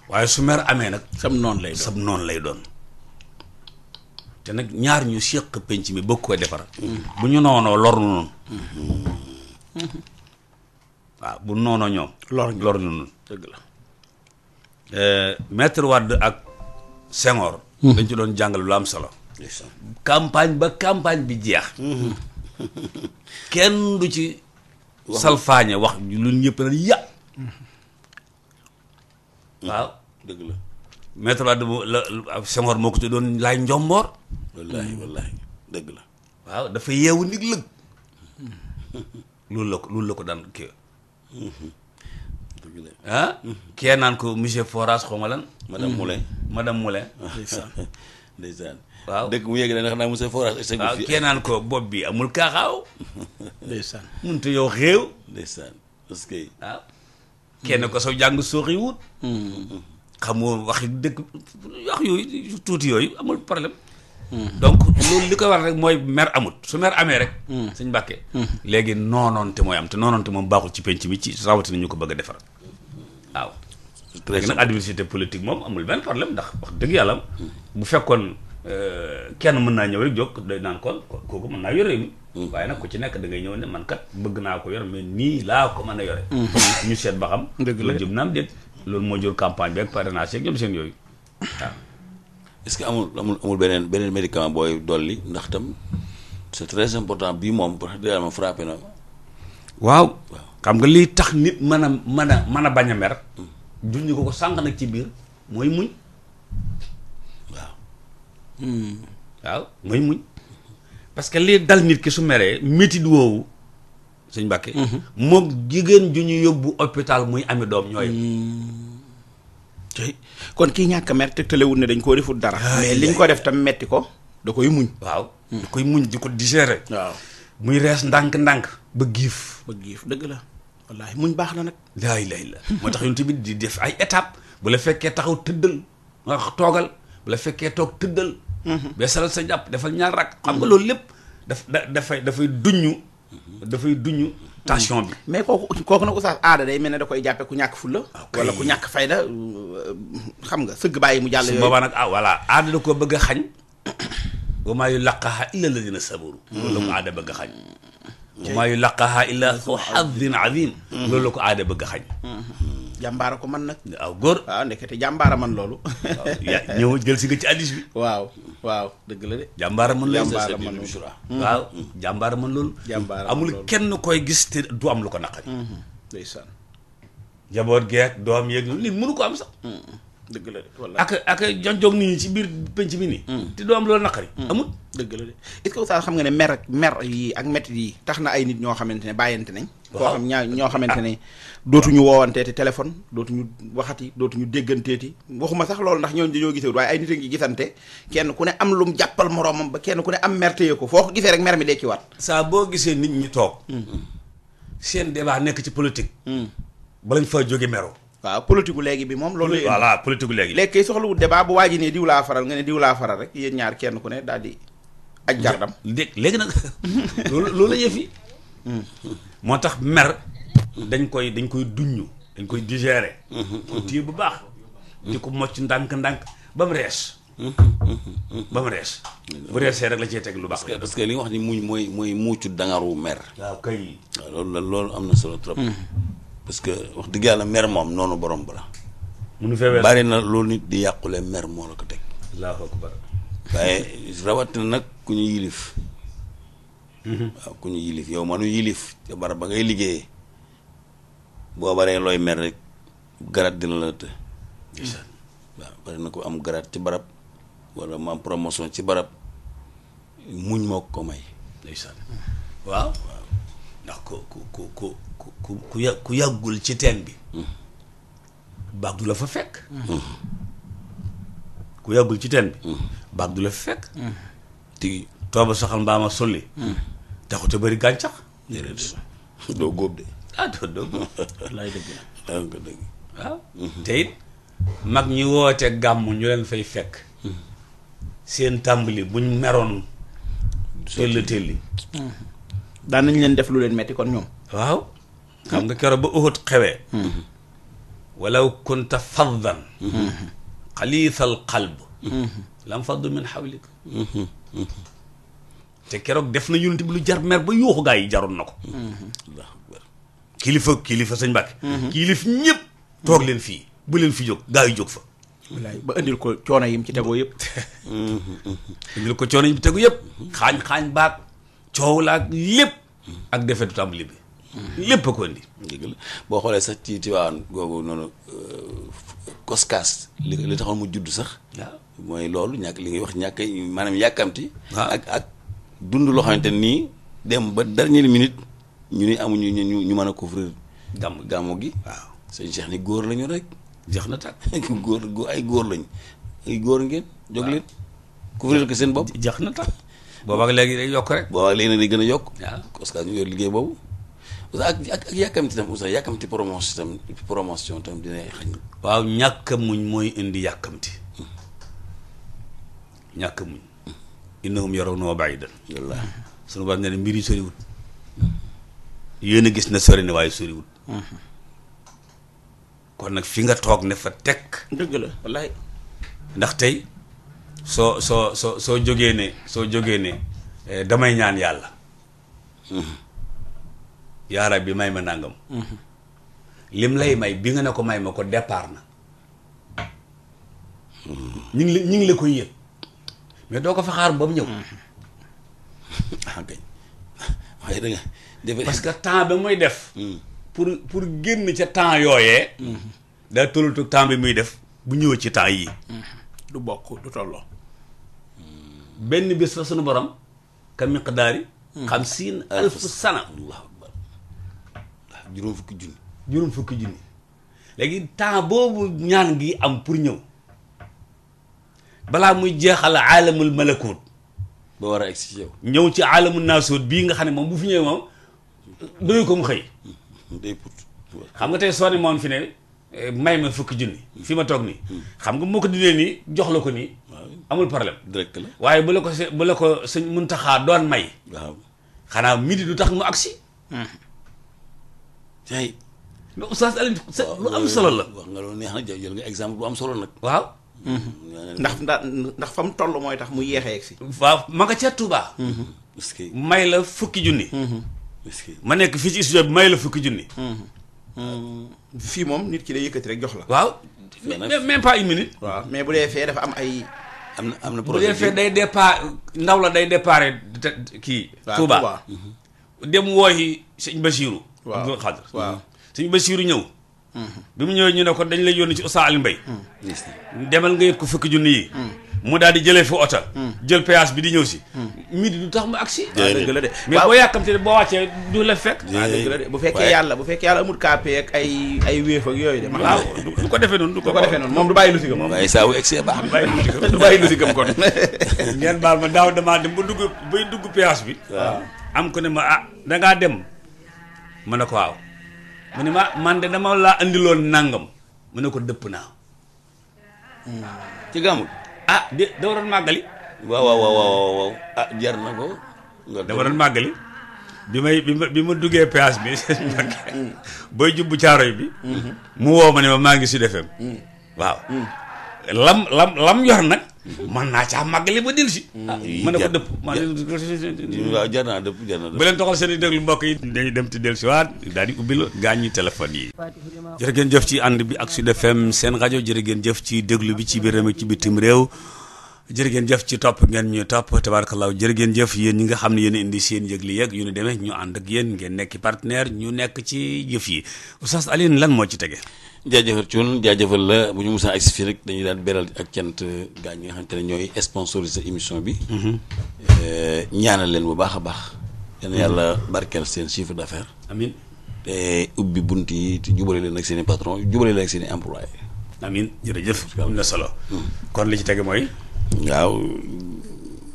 waaye su maire amee nag. sab noonu lay doon sab noonu lay doon. te nag ñaar ñu séq penc mi bëgg koy defar. bu ñu noonoo lor nu noonu. waaw bu noonoo ñoom. lor nu noonu. dëgg la. Maître Wade ak Senghor. dañ ci doon jàngal lu am solo. campagne ba campagne bi jeex. kenn du ci salfaañe wax lu ñëpp na ya waaw dëgg la. maître Wade la Senghor moo ko tuddoon laay njomboor. wallaahi dëgg la. waaw dafa yeewu nit lëg. loolu la ko daan kii. dëgg la. kee naan ko monsieur Forage xaw ma lan. madame Moulin. ndeysaan. waaw dëgg mu yegg na monsieur Forage. waaw kee naan ko bopp bi amul kaaxaaw. ndeysaan. mënut yow xéew. ndeysaan parce que. waaw kenn ko soo jàng sooxi wut. xamoo waxi dëkk wax yooyu tuuti yooyu amul problème. donc loolu li koy war rek mooy mer amut su mer amee rek. Sëñ Mbàkke. léegi noonoonte mooy am te noonoonte moom baaxul ci penc mi ci rawatina ñu ko bëgg a defar waaw. léegi nag adversité politique moom amul benn problème ndax wax dëgg yàlla bu fekkoon kenn mën naa ñëw rek jóg day naan kon kooku mën naa yore mi. waaye nag ku ci nekk da ngay ñëw ne man kat bëgg naa ko yor mais nii laa ko mën a yore. ñu seet ba xam. dëgg la loolu jëm naam déet loolu moo jur campagne bi ak parrainage yeeg ñoom seen yooyu waaw. est-ce que amul beneen médicament booy dolli ndax tam c'est très important bii moom wax dëgg yàlla ma frappé na. waaw xam nga liy tax nit mën a bañ a mer. junñu ko sànq nag ci biir mooy muñ. waaw mooy muñ parce que lii dal nit ki su meree métit woowu Sëñ Mbàkke. moom jigéen ju ñu yóbbu hôpital muy ami doom ñooy. kon kii ñàkk a mer tegtalewul ne dañ koo deful dara. mais liñ ko def tam metti ko da koy muñ. waaw da koy muñ di ko digérer. waaw muy rees ndànk-ndànk ba giif. dëgg la wallaahi muñ baax na nag. laa ilaaha illallaah moo tax ñun tamit di def ay étape bu la fekkee taxaw tëddal nga toogal bu la fekkee toog tëddal. ba salal sa jàpp defal ñaar rak xam nga loolu lépp dafay duñu tension bi. mais kooku nag oustaz aada day mel ne da koy jàppe ku ñàkk fulla wala ku ñàkk fayda xam nga sëgg bàyyi mu jàll yooyu. su boobaa nag voilà aada da koo bëgg a xañ. wa maa yulaqaahaa illa alladina sabaru. loolu la ko aada bëgg a xañ. wa maa yulaqaahaa illa zu hazzin azim. loolu la ko aada bëgg a xañ. jàmbaara ko man nag. waaw góor. waaw ndekete jàmbaara man loolu. waaw yaa ñëw jël si nga ci addis bi. waaw dëgg la de. jàmbaara man loolu. waaw jàmbaara man loolu. amul kenn koy gis te du am lu ko naqari. ndeysaan. njaboot geek doom yeeg nit mënu ko am sax. dëgg la de wallaahi. ak jonjoog nit ñi ci biir penc bi nii. te doo am loolu naqari. amul. dëgg la de est-ce que oustaz xam nga ne mer yi ak métti yi tax na ay nit ñoo xamante ne bàyyante nañ. koo xam ñoo xamante ne dootuñu woowanteeti téléphone dootuñu waxati dootuñu dégganteeti waxuma sax loolu ndax ñooñu dañoo gisewut waaye ay nit a ngi gisante kenn ku ne am lum jàppal moroomam ba kenn ku ne am mer téye ko foo ko gisee rek mer mi dee ci waat. saa boo gisee nit ñi toog. seen débat nekk ci politique. ba lañ fa jóge mero. waaw politique gu léegi bi moom loolu lay. voilà politique gu léegi. léegi kay soxlawut débat bu waa ji ne diw laa faral nga ne diw laa faral rek yéen ñaar kenn ku ne daal di aj gardam. léegi nag loolu la yëf yi. moo tax mer dañ koy duñu dañ koy digérer. ko téye bu baax. di ko mocc ndànk-ndànk ba mu rees. ba mu rees. bu reesee rek la cee teg lu baax. parce que li nga wax ni muñ mooy muucu dangaru mer. waaw kay. waaw loolu am na solo trop. parce que wax dëgg yàlla mer moom noonu borom bala. munu fee wees bari na loolu nit di yàqule mer moo la ko teg. allahu akbar. waaye rawatina nag ku ñu yilif. waaw ku ñu yilif yow manu yilif ca barab ba ngay liggéeyee boo baree looy mer rek garat dina la të. waaw bari na ko am garat ci barab wala mu am promotion ci barab muñ moo ko may. ndeysaan waaw. ndax ku yàggul ci teen bi. baag du la fa fekk. ku yàggul ci teen bi. baag du la fa fekk. tigi tooba soxal mbaama solli. taxut a bëri gàncax. déedéet doo góob de. doo góob. lay dëgg daa nga dëgg. waaw te it mag ñi woote gàmm ñu leen fay fekk. seen tàmbali buñ meroon. telli. daan nañ leen def lu leen metti kon ñoom. waaw. xam nga keroog ba Uhud xewee. walaw kunta faddan. xaliisal qalb. lam faddu min xawlik. te keroog def na yonent bi lu jar mer ba yuuxu gaa yi jaroon na ko. kilifa sëñ Mbàkke. kilif ñëpp toog leen fii bu leen fi jóg gaa yi jóg fa. wallaay ba indil ko coono yim ci tegoo yëpp. indil ko coono yim ci tegu yëpp. xaañ baag coow laag lépp. ak defetu tàmbali bi. lépp a ko indi. dëgg la boo xoolee sax ci Tiwaawan googu noonu koskaas li taxoon mu judd sax. waaw mooy loolu ñàkk li ngay wax ñàkk maanaam yàkkamti. waaw ak dund loo xamante nii dem ba dernière minute ñu ni amuñu ñu mën a couvrir gàmmu gi. waaw sëñ Cheikh ni góor lañu rek. jeex na tàkk. góor ay góor lañ ay góor ngeen. jóg leen couvrir ko seen bopp. jeex na tàkk. boobaag léegi day yokk rek. boobaag léegi nag day gën a yokk. waaw parce que ñu yor liggéey boobu. ak yàkkamti tam oustaz yàkkamti promotion tam dina xañ. waaw ñàkk muñ mooy indi yàkkamti. ñàkk muñ. innahum yarawnahu ba'idan. wallaahi. sunu borom ne mbir yi soriwut. yéen a gis na sori na waaye soriwut. kon nag fi nga toog ne fa tekk. dëgg la wallaay. ndax tey soo jógee ne damay ñaan yàlla. yaa rabbi may ma nàngam. lim lay may bi nga ne ko may ma ko départ na. ñu ngi la koy yëg mais doo ko fa xaar ba mu ñëw. ok waaye da nga defe parce que temps ba muy def. pour génn ca temps yooyee. daa tollatu temps bi muy def bu ñëwee ci temps yii. du bokk du tolloo. benn bés fa sunu borom. ka miqdaari. 50,000 sana. allahu akbar juróom fukki junni. léegi temps boobu ñaan gi am pour ñëw. balaa muy jeexal aalamul malakut. ba war a egg si yow. ñëw ci aalamul naasut bii nga xam ne moom bu fi ñëwee moom doyu ko mu xëy. day put. xam nga tey soo ne moom fi ne may ma fukki junni. fi ma toog nii. xam nga moo ko dindee nii jox la ko nii. amul problème. direct la. waaye bu la ko sëñ Muntaxa doon may. waaw. xanaa midi du tax mu agsi. tey. lu Oustaz Alioune lu am solo la. wax nga loolu neex na jël nga exemple bu am solo nag. waaw. ndax fa mu toll mooy tax mu yéexee egg si. waaw ma nga ca Touba. est-ce que may la fukki junni. est-ce que ma nekk fii ci studio bi may la fukki junni. fii moom nit ki day yëkkati rek jox la. waaw. même pas une minute. waaw mais bu dee fee dafa am ay. am na bu dee fee day départ ndaw la day départ kii. Touba dem wooyi sëñ Bachirou. waaw Xadr. waaw sëñ Bachirou ñëw. bi mu ñëwee ñu ne ko dañ lay yónni ci Oustaz Alioune Mbaye. demal nga yët ko fukki junni yi. mu daal di jëlee fi oto. jël péage bi di ñëw si. midi du tax mu agsi. dëgg la de mais boo yàkkamte boo wàccee du la fekk. dëgg la de bu fekkee yàlla amul KP ak ay wéef ak yooyu de. waaw du ko defee noonu. du ko defee noonu moom du bàyyi lu si gëm. waaye saa wu egg see baax. du bàyyi lu si gëm kon. ngeen baal ma daaw damaa dem ba dugg péage bi. waaw am ko ne ma dangaa dem. ma ne ko waaw. mu ne man de dama laa andiloon nangam. mu ne ko dëpp naa. ci gàmmul. da waroon màggali. waaw jar na ko. da waroon màggali. bi ma duggee péage bi booy jubbu caaroy bi. mu woo ma ne ma maa ngi Sud FM. waaw. lam yor nag. man naa caa màggali ba dellusi. ma ne ko dëpp waaw jar naa dëpp. bu leen toxal seen i déglu mbokk yi. dañuy dem ci dellusiwaat daal di ubbil gaañ ñi téléphone yi. jërë ngeen jëf ci ànd bi ak Sud FM seen rajo jërë ngeen jëf ci déglu bi ci biir réew mi ci bitim réew. jërë ngeen jëf ci topp ngeen ñu topp tabarakallah jërë ngeen jëf yéen ñi nga xam ne yéen indi seen yëgli yeeg yu ñu demee ñu ànd ak yéen ngeen nekk partenaire ñu nekk ci jëf yi Oustaz Alioune lan moo ci tege. jaajëfal Thioune jaajëfal la bu ñu musaan agsi fii rek dañuy daan beral ak cant gaañ ñi nga xamante ne ñooy sponsorisé émission bi. ñaanal leen bu baax a baax. yal na yàlla barkeel seen chiffre d'affaires. amiin te ubbi bunt yi te jubale leen ak seen i patron jubale leen ak seen i employé. amiin jërëjëf am na solo. kon li ci tege mooy. waaw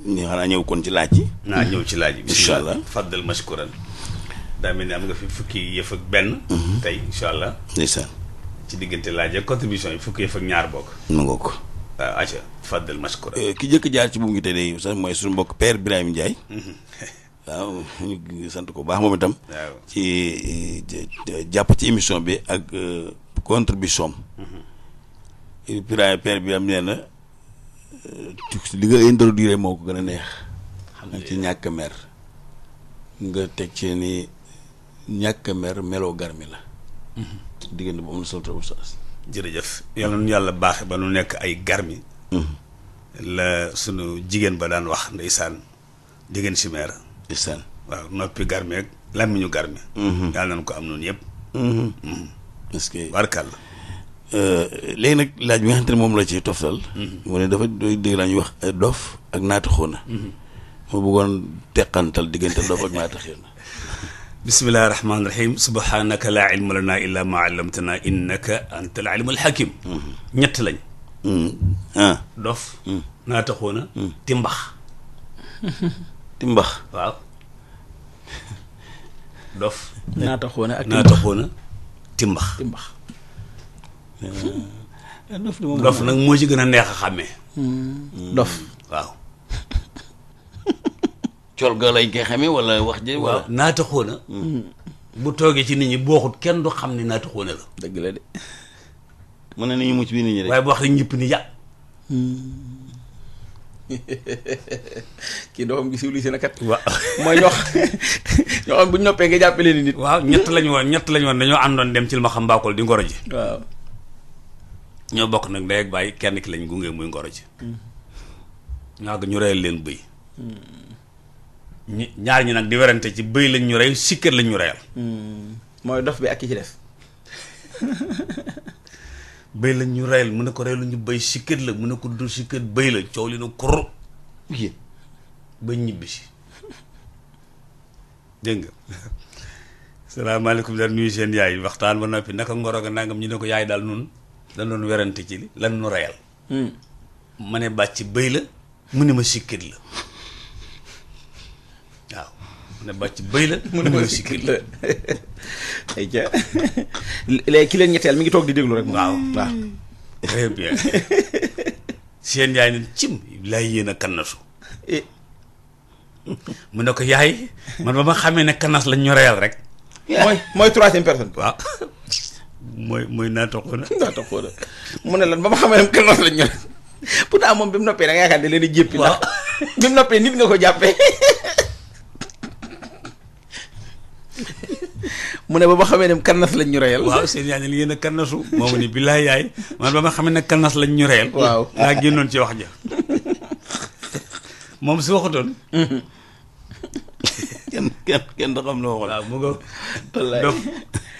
ñu xanaa ñëw kon ci laaj yi. naa ñëw ci laaj bi. incha allah faddal mashkuran daa mel ni am nga fi fukki yëf ak benn. tey incha allah. ndeysaan. ci diggante laaj ak contribution yi fukki yëf ak ñaar bokk. nu nga ko. waaw acca faddal mashkuran. ki jëkk jaar ci buum gi tey day sax mooy suñu mbokk père Birahim Ndiaye. waaw ñu sant ko baax moom itam. waaw ci jàpp ci émission bi ak contribution am. père Birahim nee na. li nga introduire moo ko gën a neex. ci ñàkk mer. nga teg ci ni ñàkk mer meloo garmi la. diggante bu am na solo trop saas. jërëjëf yàlla nu yàlla baaxe ba nu nekk ay garmi. la sunu jigéen ba daan wax ndeysaan diggante si meer. ndeysaan waaw noppi garmi ak làmmiñu garmi yàlla nañ ko am noonu yëpp parce que barkal léegi nag laaj bi nga xamante ne moom la ci toftal mu ne dafa doy dégg laa ñuy wax dof ak naata xóona ma bëggoon teqantal diggante dof ak naata xóona bismillahi rahmaani rahim subhanaka laa ilma lana illa ma allamtana innaka anta al alimul hakim ñett lañ dof naata xóona timbax timbax waaw dof naata xóona ak timbax dof nag moo ci gën a neex a xàmmee dof waaw col ga lañ koy xamee wala wax ji waaw naata xóona bu toogee ci nit ñi booxut kenn du xam ne naata xóona la dëgg la de mën na ni ñu mucc bi nit ñi rek waaye bu wax rek ñëpp ni ya kii doxam gi civilisé na kat waaw mooy ñoo xam bu ñu noppee nga jàppale ni nit waaw ñett lañu woon dañoo àndoon dem ci ma xam mbaakol di ngoro ji waaw ñoo bokk nag ndey ak bàyyi kenn ki lañ gunge muy ngoro ji ñaa ñu reyal leen bëy ñaar ñi nag di werante ci bëy lañ ñu rey sikkat lañ ñu reyal mooy dof bi ak ki ci des bëy lañ ñu reyal mu ne ko reyal ñu bëy sikkat la mu ne ko du sikkat bëy la coow li na kur ba ñibbi si dégg nga salaamaaleykum daal nuyu seen yaay waxtaan ba noppi naka ngoro ga nangam ñu ne ko yaay daal nun dañ doon werante ci li lan nu reyal ma ne bàcc bëy la mu ne ma sikkat la waaw mu ne bàcc bëy la mu ne ma sikkat la ay ca léegi ki leen ñetteel mi ngi toog di déglu rek waaw waaw très bien seen yaay ne cim laay yéen a kannasu mu ne ko yaay man ba ma xamee ne kannas lañ ñu reyal rek mooy troisième personne waaw mooy naata xóona mu ne lan ba ma xamee ne kannas lañ ñu pourtant moom bi mu noppee da nga yaakaar ne leen di jéppi ndax bi mu noppee nit nga ko jàppee mu ne ba ma xamee ne kannas lañ ñu reyal waaw seen yaay ne yéen a kannasu moomu ni billaay yaay man ba ma xamee ne kannas lañ ñu reyal waaw laa génnoon ci wax ja moom si waxutoon kenn da xam ne waxoon waaw mu nga dof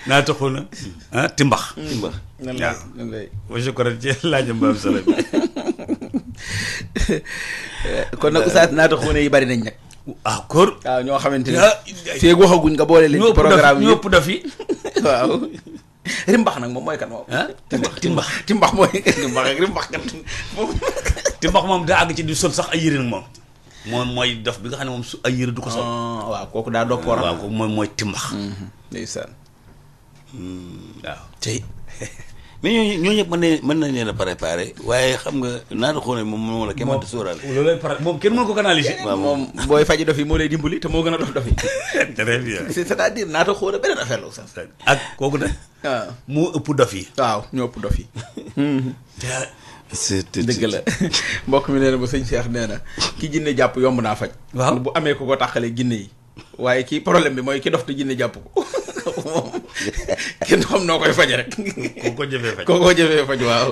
naata xóona timbax waaw wa shukran ci laajam baam solo bi kon nag oustaz naata xóona yi bari nañ nag kóor waaw ñoo xamante ne feeg waxaguñ nga boole leen ci programme yi ñëpp dof yi waaw rimbax nag moom mooy kan moom timbax mooy rimbax kat moom timbax moom daa àgg ci di sol sax ay yére nag moom mooy dof bi nga xam ne moom su ay yére du ko sol waaw kooku daa doppoor waaw kooku mooy timbax ndeysaan waaw tey mais ñooñu ñëpp mën nañ leen a préparé waaye xam nga naata xóona moom la kenn mënta sóoraale loolu moom kenn mënu ko canaliser waaw moom booy faji dof yi moo lay dimbali te moo gën a dof yi très bien c'est-à-dire naata xóona beneen affaire la sax ak kooku nag waaw moo ëpp dof yi waaw ñoo ëpp dof yi dëgg la mbokk mi nee na ba sëñ Cheikh nee na ki jinne jàpp yomb naa faj waaw bu amee ko tàqalee jinne yi waaye kii problème bi mooy ki dof te jinne jàpp ko moom kenn xam noo koy faje rek koo ko jëfee faj waaw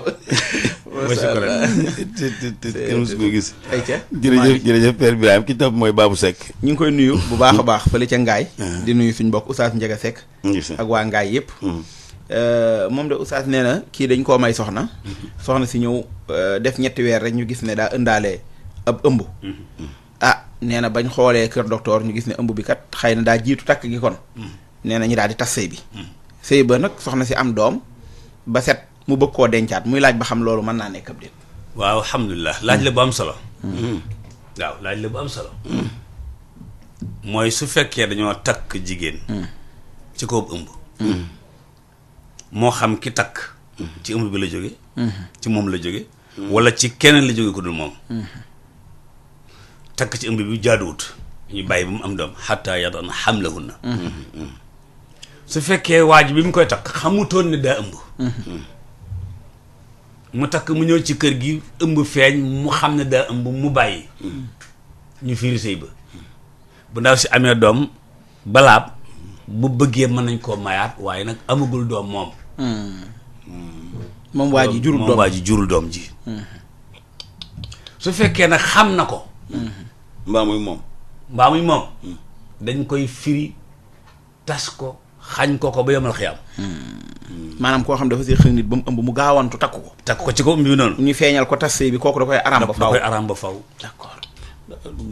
kenn musu ko gis ay ca jërëjëf Père Birahim ki topp mooy Babou Seck ñu ngi koy nuyu bu baax a baax fële ca Ngaay di nuyu suñ mbokk Oustaz Ndiaga Seck ak waa Ngaay yëpp moom de Oustaz nee na kii dañ koo may soxna si ñëw def ñetti weer rek ñu gis ne daa ëndaale ab ëmb nee na bañ xoolee kër docteur ñu gis ne ëmb bi kat xëy na daa jiitu takk gi kon nee na ñu daal di tas sëy bi sëy ba nag soxna si am doom ba set mu bëgg koo dencaat muy laaj ba xam loolu mën naa nekk ab déet waaw alhamdulilah laaj la bu am solo waaw laaj la bu am solo mooy su fekkee dañoo takk jigéen ci kaw ëmb moo xam ki takk ci ëmb bi la jóge ci moom la jóge wala ci keneen la jóge ko dul moom takk ci ëmb bi jaaduwut ñu bàyyi ba mu am doom xataa yadana hamlahunna su fekkee waaj bi mu koy takk xamutoon ne daa ëmb mu takk mu ñëw ci kër gi ëmb feeñ mu xam ne daa ëmb mu bàyyi ñu fiiri sëy ba bu ndaw si amee doom balaab bu bëggee mën nañ koo mayaat waaye nag amagul doom moom moom waa ji jurul doom moom waa ji jurul doom ji su fekkee nag xam na ko mbaa muy moom dañ koy firi tas ko xañ ko ba yemal xiyam. maanaam koo xam dafa séq nit ba mu ëmb mu gaawantu takk ko. takk ko ci ko ëmb bi noonu. ñu feeñal ko tas sëy bi kooku da koy aram ba faaw. da koy aram ba faaw. d'accord.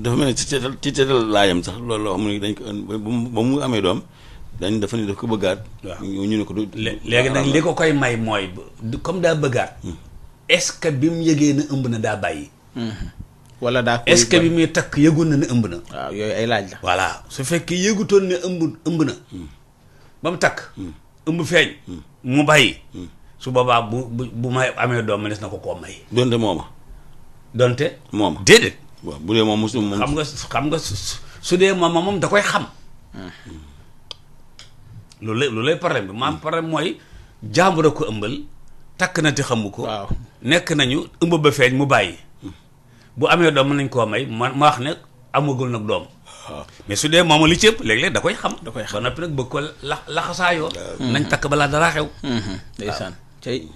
dafa mel ne ci teetal laajam sax loolu loo xam ne dañ ko ba mu amee doom dafa ni daf ko bëggaat. waaw ñu ne ko du. léegi nag li ko koy may mooy comme daa bëggaat. est-ce que bi mu yëgee na ëmb na daa bàyyi. wala daa koy est-ce que bi muy takk yëgoon na ne ëmb na. waaw yooyu ay laaj la. voilà su fekkee yëgutoon ne ëmb na. ba mu takk. ëmb feeñ. mu bàyyi. su boobaa bu may amee doom ma des na ko koo may. donte mooma. donte. mooma déedéet. waaw bu dee moom mosul moom. xam nga su dee moom da koy xam. loolu lay problème bi maam problème mooy jàmbur a ko ëmbal takk na te xamu ko. waaw nekk nañu ëmb ba feeñ mu bàyyi. bu amee doom mën nañ koo may ma wax ne amagul nag doom. mais su dee moom li ci ëpp léeg-léeg da koy xam. da koy xam ba noppi nag bëgg ko laxasaayoo. nañ takk balaa dara xew. ndeysaan cay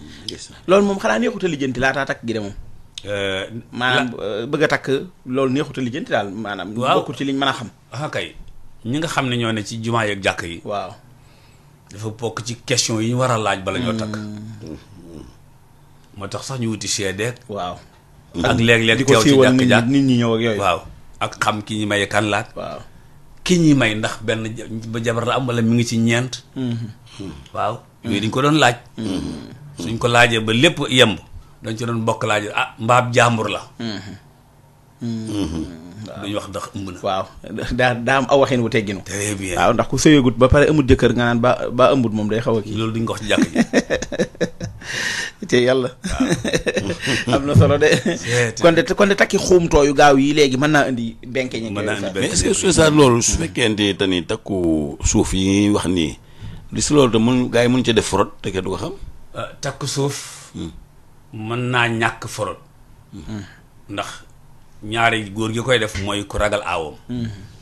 loolu moom xanaa neexuta lijjanti laataa takk gi de moom. maanaam bëgg a takk loolu neexuta lijjanti daal maanaam. waaw bokkul ci liñ mën a xam. ah kay ñi nga xam ne ñoo ne ci jumaa yeeg jàkk yi. waaw dafa bokk ci question yi ñu war a laaj bala ñoo takk. moo tax sax ñu wuti seede. waaw. ak léeg-léeg di ko teew ci siiwal jàkk nit ñi ñëw ak yooyu. waaw ak xam ki ñi may kan laat. waaw ki ñi may ndax benn ba jabar la am wala mi ngi ci ñeent. waaw yooyu dañ ko doon laaj. suñ ko laajee ba lépp yemb dañ ci doon bokk laaj mbaab jàmbur la. dañu wax ndax ëmb na. waaw daa am aw waxin wu tegginu. très bien waaw ndax ku sëyeegut ba pare amul jëkkër nga naan ba ëmbut moom day xaw a kii. loolu duñ ko wax ci jàkk ji. te yàlla. am na solo de. kon de takki xuumtoo yu gaaw yi léegi mën naa indi benke ñi. mais est-ce que ça loolu su fekkente te ni takku suuf yi wax nii li si loolu te mun gars yi mun ci def forot te kenn du ko xam. takk suuf. mën naa ñàkk forot. ndax ñaari góor gi koy def mooy ku ragal aawam.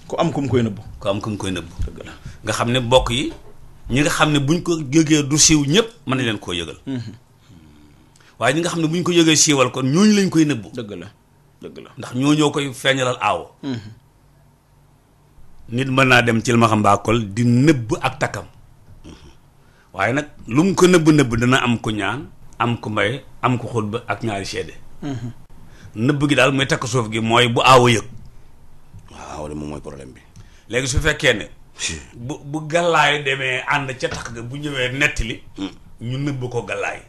ku am ku mu koy nëbbu. ku am ku mu koy nëbbu. nga xam ne mbokk yi ñi nga xam ne buñ ko yëgee du siiw ñëpp mën na leen koo yëgal. waaye ñi nga xam ne buñ ko yëgee siiwal kon ñooñu lañ koy nëbbu. dëgg la dëgg la. ndax ñoo koy feeñalal aawo. nit mën naa dem ci li ma xam mbaakol di nëbb ak takkam. waaye nag lu mu ko nëbb dana am ku ñaan am ku may am ku xutba ak ñaari seede. nëbb gi daal mooy takk suuf gi mooy bu aawo yëg. waaw de moom mooy problème bi. léegi su fekkee ne. bu gallaay demee ànd ca takk ga bu ñëwee nettali. ñu nëbb ko gallaay.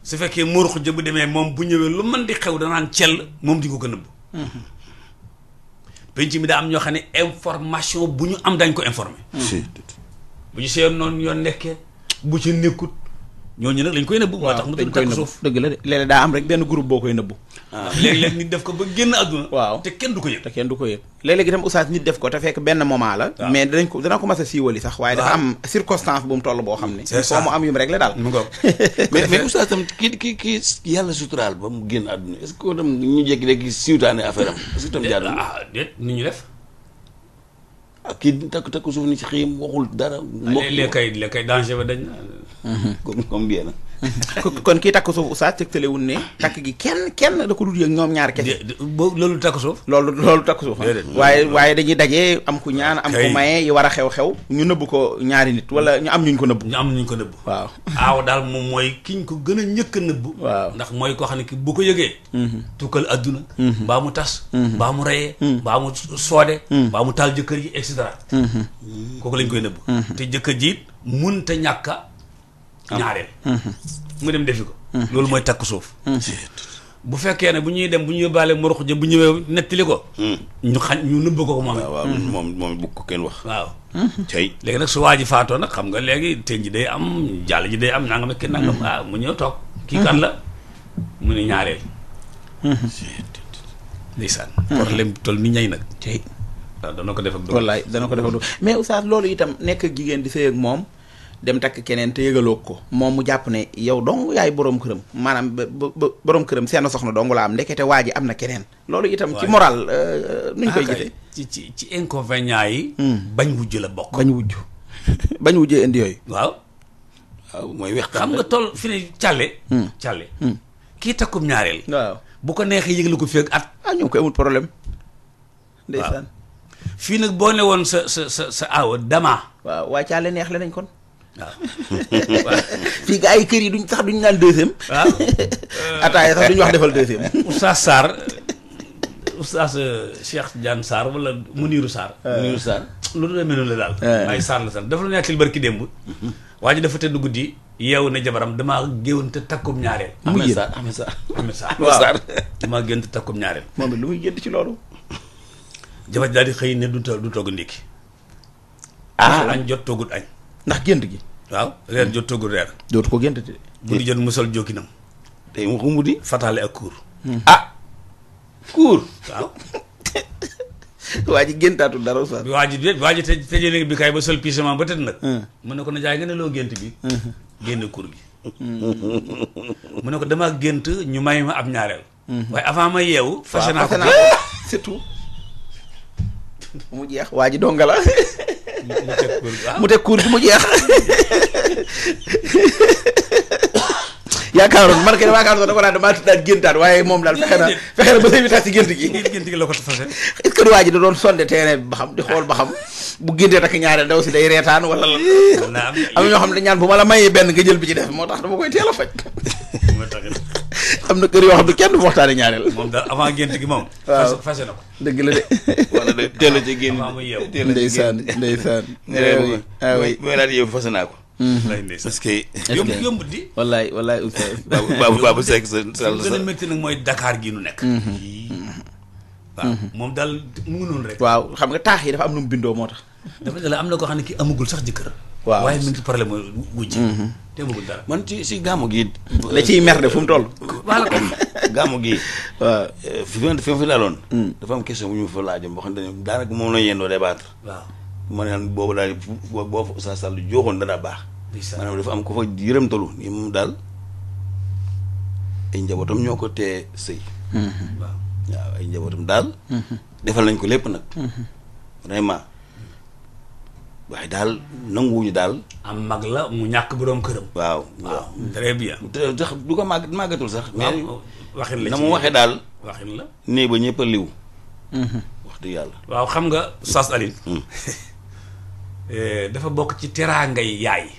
su fekkee morox ja bu demee moom bu ñëwee lu mën di xew danaan cell moom di ko nëbb. penc mi daa am ñoo xam ne information bu ñu am dañ ko informé. bu ñu seyoon noonu yoon nekkee bu ci nekkut ñooñu nag lañ koy nëbbu. moo tax mu tudd takk suuf dëgg la de léeg-léeg daa am rek benn groupe boo koy nëbbu. léeg-léeg nit def ko ba génn àdduna. waaw te kenn du ko yëg. te kenn du ko yëg léeg-léeg itam oustaz nit def ko te fekk benn moment la. mais dana ko mas a siiwali sax. waaye dafa am circonstance bu mu toll boo xam ne. c'est ça foo mu am yum rek la daal. mu ngoog mais oustaz tam kii yàlla suturaal ba mu génn àdduna est-ce que tam ñu jékki-jékki siiwtaane affaire am est-ce que tam jaadu. déet ni ñu def. kii takk suuf ni ci xëyam waxul dara. léeg-léeg kay danger ba dañ. comme bien na. kon kii takk suuf oustaz tegtalewul ne takk gi kenn da ko dul yëg ñoom ñaar kese. loolu takk suuf. loolu takk suuf. waaye dañuy dajee am ku ñaan am ku maye yi war a xew-xew. ñu nëbb ko ñaari nit wala ñu am ñuñ ko nëbb. waaw aaw daal moom mooy kiñ ko gën a ñëkk a nëbb. waaw ndax mooy koo xam ne ki bu ko yëgee. tukkal adduna. mbaa mu tas. mbaa mu reyee. mbaa mu soode. mbaa mu taal jëkkër ji et cetera. kooku lañ koy nëbb. te jëkkër ji it mënta ñàkk ñaareel. mu dem defi ko. loolu mooy takk suuf. bu fekkee ne bu ñuy dem bu ñu yóbbaale morox ja bu ñëwee nettali ko. ñu nëbb ko moom. waaw moom bu ko kenn wax. waaw. tey léegi nag su waa ji faatoo nag xam nga léegi teñ ji day am jàll ji day am nangam ak nangam. mu ñëw toog kii kan la mu ne ñaareel. ndeysaan. problème toll ni ñay nag. tey. waaw dana ko def ak. wallaay dana ko def ak mais oustaz loolu itam nekk ak jigéen di sëy ak moom. dem takk keneen te yëgaloo ko moom mu jàpp ne yow dong yaay boroom këram maanaam ba boroom këram seen soxna dong la am ndekete waa ji am na keneen. loolu itam ci moral nuñ koy gisee. ci inconvénients yi. bañ wujj la bokk. bañ wujjee indi yooyu. waaw mooy wex xam nga toll fi ne càlle. kii takkum ñaareel. waaw bu ko neexee yëglu ko feeg at. ñoo koy amul problème. ndeysaan fii nag boo ne woon sa awa dama. waaw waaye caale neex le nañ kon. waaw. fii ga ay kër yi duñ naan deuxième. waaw. ataaya sax duñ wax defal deuxième. Oustaz Sarr Oustaz Cheikh Diane Sarr wala Muniru Sarr. Muniru Sarr. loolu la mel noonu la daal. ay Sarr la sant dafa la nekkil barki démb. waa ji dafa tëdd guddi yeewu ne jabaram damaa géwante takkum ñaareel. Ahmed Sarr. waaw damaa géwante takkum ñaareel. moom it lu muy gént ci loolu. jabar ji daal di xëy ne du togg ndékki. añ jot toggut añ. ndax gént gi. waaw reer jot toggut reer. dootu ko gént te. guddi jot musal jokkinam. tey mu xumbu di. fataale ak kuur. kuur. waaw. waa ji géntaatul dara oustaz. waa ji tëjee néeg bi kaay ba sol pyjama ba tëdd nag. mu ne ko na jaay nga ne loo gént bi. génn kuur gi. mu ne ko damaa gént ñu may ma ab ñaareel. waaye avant ma yeewu. fase naa ko surtout. mu jeex waa ji donga la. mu teg kuur gi mu jeex. yaakaaroon man kay yaakaaroon da ko naan damaa daal géntaat waaye moom daal fexe na ba sëy bi tax ci gént gi. gént gi la ko fase. est-ce que waa ji da doon sonde terrain bi ba xam di xool ba xam bu géntee takk ñaareel daw si day reetaan wala la. am na ñoo xam ne ñaan bu ma la mayee benn nga jël bi ci def moo tax dama koy teel a faj. am na kër yoo xam ne kenn du waxtaane ñaareel. moom daal avant gént gi moom. waaw fase na ko. dëgg la de. wala de teel a ci génn. avant muy yeewu. ndeysaan. mooy daal yow fase naa ko. parce que yomb di. wallaay oustaz. Babou Seck sa gën a métti nag mooy Dakar gii nu nekk. waaw moom daal mu ngi noonu rek. waaw xam nga taax yi dafa am nu mu bindoo moo tax. dafa ne la am na koo xam ne kii amagul sax jëkkër. waaw waaye mi ngi problème mooy wujj. te amagul dara. man si gàmmu gi. la ciy merde fu mu toll. voilà ko gàmmu gi. waaw fi ma fi laaloon. dafa am question bu ñu fa laajoon boo xam ne daanaka moom la ñu yendoo débattre. waaw. ma ne laan boobu daal boo fa Oustaz Sall joxoon dana baax. maanaam dafa am ko fa yërëmtalu ni moom daal ay njabootam ñoo ko tee sëy. waaw ay njabootam daal. defal nañ ko lépp nag. vraiment waaye daal nanguwuñu daal. am mag la mu ñàkk boroom këram. waaw très bien. sax du ko màggatul sax. mais waxin la na mu waxee daal. waxin la. nee ba ñëpp a liw. wax dëgg yàlla. waaw xam nga Oustaz Alioune. dafa bokk ci teraangay yaay.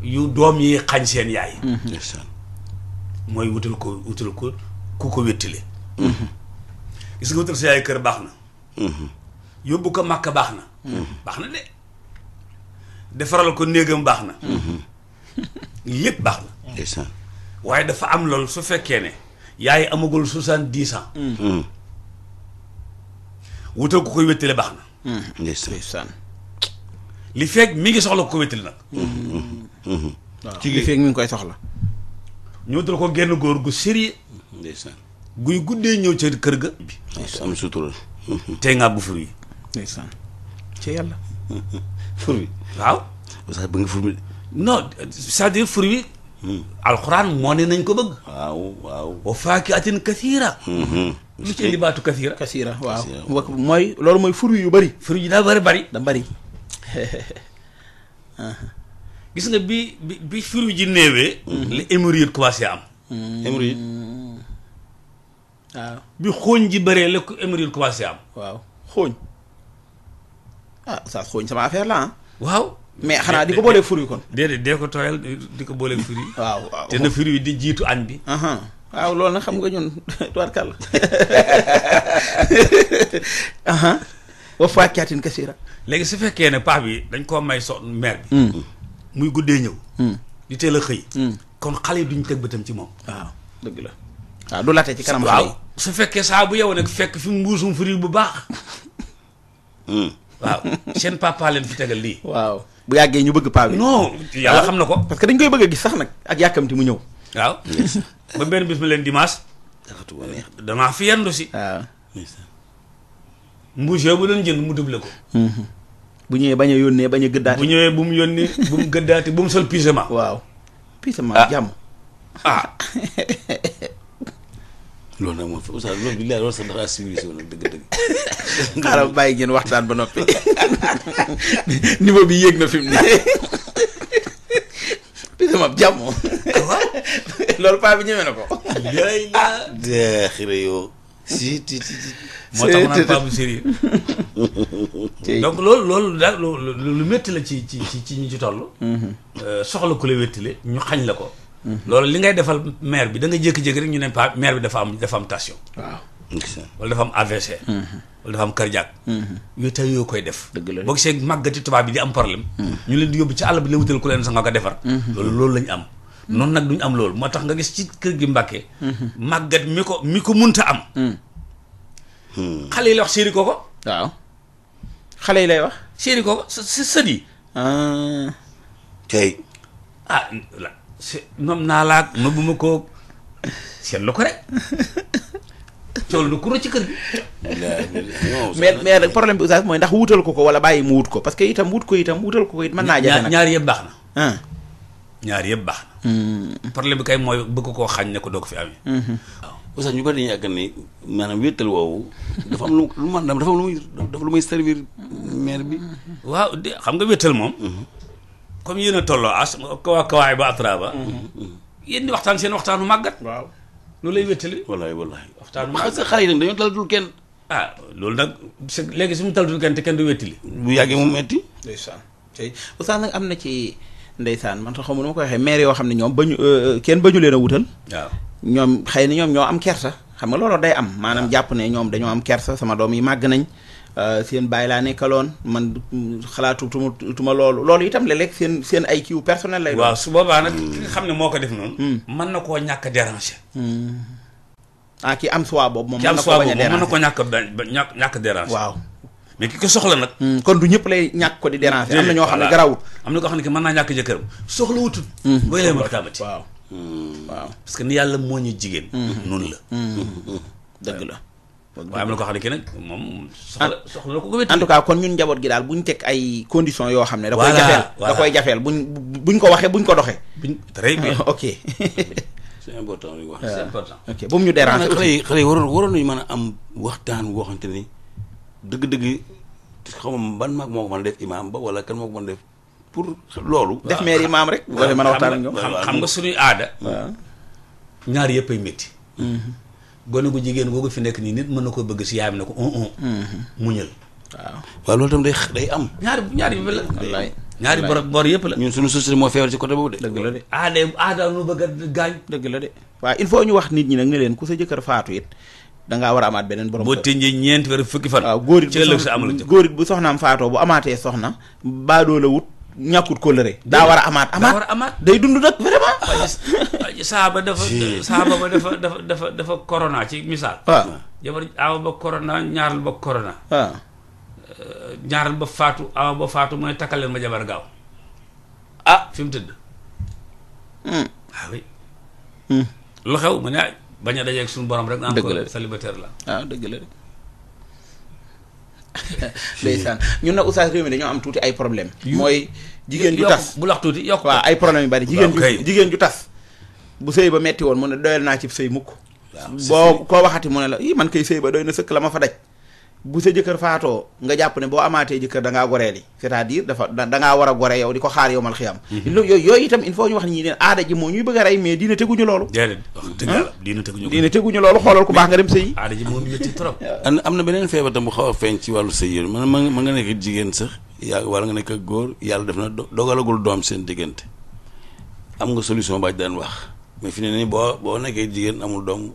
yu doom yi xañ seen yaay. mooy wutal ko ku ko wéttile. gis nga wutal sa yaay kër baax na. yóbbu ko Makka baax na. baax na de. defaral ko néegam baax na. lépp baax na. waaye dafa am loolu su fekkee ne yaay amagul 70 ans. wutal ko koy wéttile baax na. ndeysaan. li fekk mi ngi soxla ko wéttile nag. waaw li fekk mi ngi koy soxla. ñu wutal ko genn góor gu sérieux. ndeysaan. guy guddee ñëw ca kër ga. am sutura. tey ngaa bu fur yi. ndeysaan. ci yàlla. fur bi. waaw. sax ba nga fur bi. non c'est-à-dire fur wi. alxuraan moo ne nañ ko bëgg. waaw. wa faakihatin kathiira. lu ci indi baatu kathiira. kasiira waaw. mooy loolu mooy fur yu bëri. fur yi daa bari. da bëri. gis nga bi fur ji néewee. la hémorroïde commencé am. hémorroïde. waaw. bi xooñ ji bëree la ko hémorroïde commencé am. waaw xooñ. saa xooñ sama affaire la ah. waaw. mais xanaa di ko boolee fur yi kon. déedéet dee ko tooyal di ko boolee fur yi. waaw. te na fur yi di jiitu añ bi. waaw loolu nag xam nga ñun tubaarkàlla. wa faakihatin kasiira. léegi su fekkee ne paa bi dañ koo may mère bi. muy guddee ñëw. di teel a xëy. kon xale yi duñ teg bëtam ci moom. waaw dëgg la. waaw du late ci kanam xale yi. waaw su fekkee saa bu yow nag fekk fi mbuusum fur yi bu baax. waaw seen papa leen fi tegal lii. waaw bu yàggee ñu bëgg paa bi. non yàlla xam na ko. parce que dañ koy bëgg a gis sax nag ak yàkkamti mu ñëw. waaw ba benn bis ma leen dimanche. damaa fi yendu si. waaw. mbuus yooyu bu doon jënd mu doublé ko. bu ñëwee bañ a yónnee bañ a gëddaati. bu ñëwee bu mu yónnee bu mu gëddaati bu mu sol pyjama. waaw pyjama jàmm. loolu nag moom Oustaz loolu bi loolu sax dafa civilisé woon nag dëgg-dëgg. xaaral bàyyi ngeen waxtaan ba noppi. niveau bi yéeg na fi mu ne. pyjama jàmm. loolu paa bi ñëwee na ko. xire yoo. moo tax ma naan pas bu sérieux donc loolu daal lu métti la ci ñu ci toll. soxla ku la wéttile ñu xañ la ko. loolu li ngay defal maire bi da nga jékki-jékki rek ñu ne pas maire bi dafa am tension. waaw. wala dafa am AVC. wala dafa am cardiaque. yooyu tey yoo koy def. dëgg la boo gisee màggati tubaab bi di am problème. ñu leen di yóbbu ci àll bi la wutal ku leen sax nga ko defar. loolu lañu am. noonu nag duñu am loolu moo tax nga gis ci kër gi Mbàkke. màggat mi ko munta am. xale yi la wax séeri ko. waaw xale yi lay wax. séeri ko sa sët yi. tey. noom naa laag nëbbu ma koo seetlu ko rek. tool du kuro ci kër gi. mais nag problème bi oustaz mooy ndax wutal ko wala bàyyi mu wut ko parce que itam wutal ko it mën naa jafe nag. ñaar yëpp baax na. ñaar yëpp baax na. problème bi kay mooy bëgg koo xañ ne ko doo ko fi amee. waaw parce que ñu bari dañuy yàgg ni maanaam wéttal woowu dafa am lu man dafa am lu muy servir maire bi. waaw xam nga wéttal moom. comme yéen a tolloo kawaay ba atraba. yéen di waxtaan seen waxtaanu màggat. waaw loolu lay wéttali. wallaay waxtaanu parce màggat que xale yi nag dañoo talatul kenn. loolu nag léegi su mu talatul kenn te kenn du wéttali. bu yàggee mu metti. ndeysaan tey oustaz nag am na ci ndeysaan man tax xamu nu ma koy waxee maire yoo xam ne ñoom kenn bañu leen a wutal. waaw ñoom xëy na ñoom ñoo am kersa xam nga loolu day am maanaam jàpp ne ñoom dañoo am kersa sama doom yi màgg nañ seen bàyyi laa nekkaloon man xalaatu tuma loolu itam léeg-léeg seen ay kiiw personnel lay doon. waaw su boobaa nag ki nga xam ne moo ko def noonu. mën na koo ñàkk a déranger. ki am choix boobu moom. ki am choix boobu mën na ko ñàkk a déranger. waaw mais ki ko soxla nag. kon du ñëpp lay ñàkk ko di déranger. am na ñoo xam ne garawut. am na koo xam ne que mën naa ñàkk jëkkëram soxla wutul. booy lay ma taabati. waaw. parce que ni yàlla moo ñu jigéen. noonu la. dëgg la. waaye am na ko xam ne que nag moom soxla ko wétti. en tout cas kon ñun njaboot gi daal bu ñu teg ay conditions yoo xam ne. da koy jafeel buñ ko waxee buñ ko doxee. très bien ok. c'est important li wax. c'est important. ok bu mu ñu déranger. xale yi waroon nañu mën a am waxtaan boo xamante ni dëgg-dëgg xaw ma ban mag moo ko mën a def imaam ba wala kan moo ko mën a def pour loolu. def meer imaam rek. bu ko defee mën a waxtaan ak ñoom. xam nga suñuy aada. waaw ñaar yëpp ay métti. gone gu jigéen googu fi nekk nii nit mën na ko bëgg si yaayam ne ko muñal. waaw loolu tam day am. ñaari bi la. wallaay ñaari bor yëpp la. ñun suñu société moo feebar ci côté boobu de. dëgg la de aada nu bëgg a gaañ. dëgg la de waaw il faut ñu wax nit ñi nag ne leen ku sa jëkkër faatu it dangaa war a amaat beneen borom. boo tënjee ñeenti weer fukki fan. waaw góor it bu soxnaam faatoo bu amaatee soxna baadoo la wut ñàkkut kóllëre. daa war a amaat day dund nag vraiment. saaba dafa corona ci misaal. waaw jabar awa ba corona ñaaral ba corona. waaw ñaaral ba faatu awa ba faatu mooy takkal leen ma jabar gaaw fi mu tëdd. oui. lu xew mu ne bañ a dajeeg suñu borom rek. naan ko célibataire la. waaw dëgg la de. ndeysaan ñun nag oustaz réew mi dañoo am tuuti ay problème mooy jigéen ju tas bu lax tuuti yokk waaw ay problème yu bari jigéen ju tas bu sëy ba metti woon mu ne doyal naa ci sëy mukk boo koo waxati mu ne la man kay sëy ba doy na sëkk la ma fa daj bu sa jëkkër faatoo nga jàpp ne boo amaatee jëkkër dangaa goreel yi c'est-à-dire dangaa war a gore yow di ko xaar yow mal xiyam yooyu itam il faut ñu wax ñi leen aada ji moo ñuy bëgg a rey mais diina teguñu loolu déedéet wax dëgg yàlla diina teguñu loolu xoolal ku baax nga dem sëy aada ji moo métti trop am na beneen feebar tam bu xaw a feeñ ci wàllu sëy yéen ma nga nekk jigéen sax wala nga nekk ak góor yàlla def na dogalagul doom seen diggante am nga solution ba daan wax mais fi ne nii boo nekkee jigéen amul doom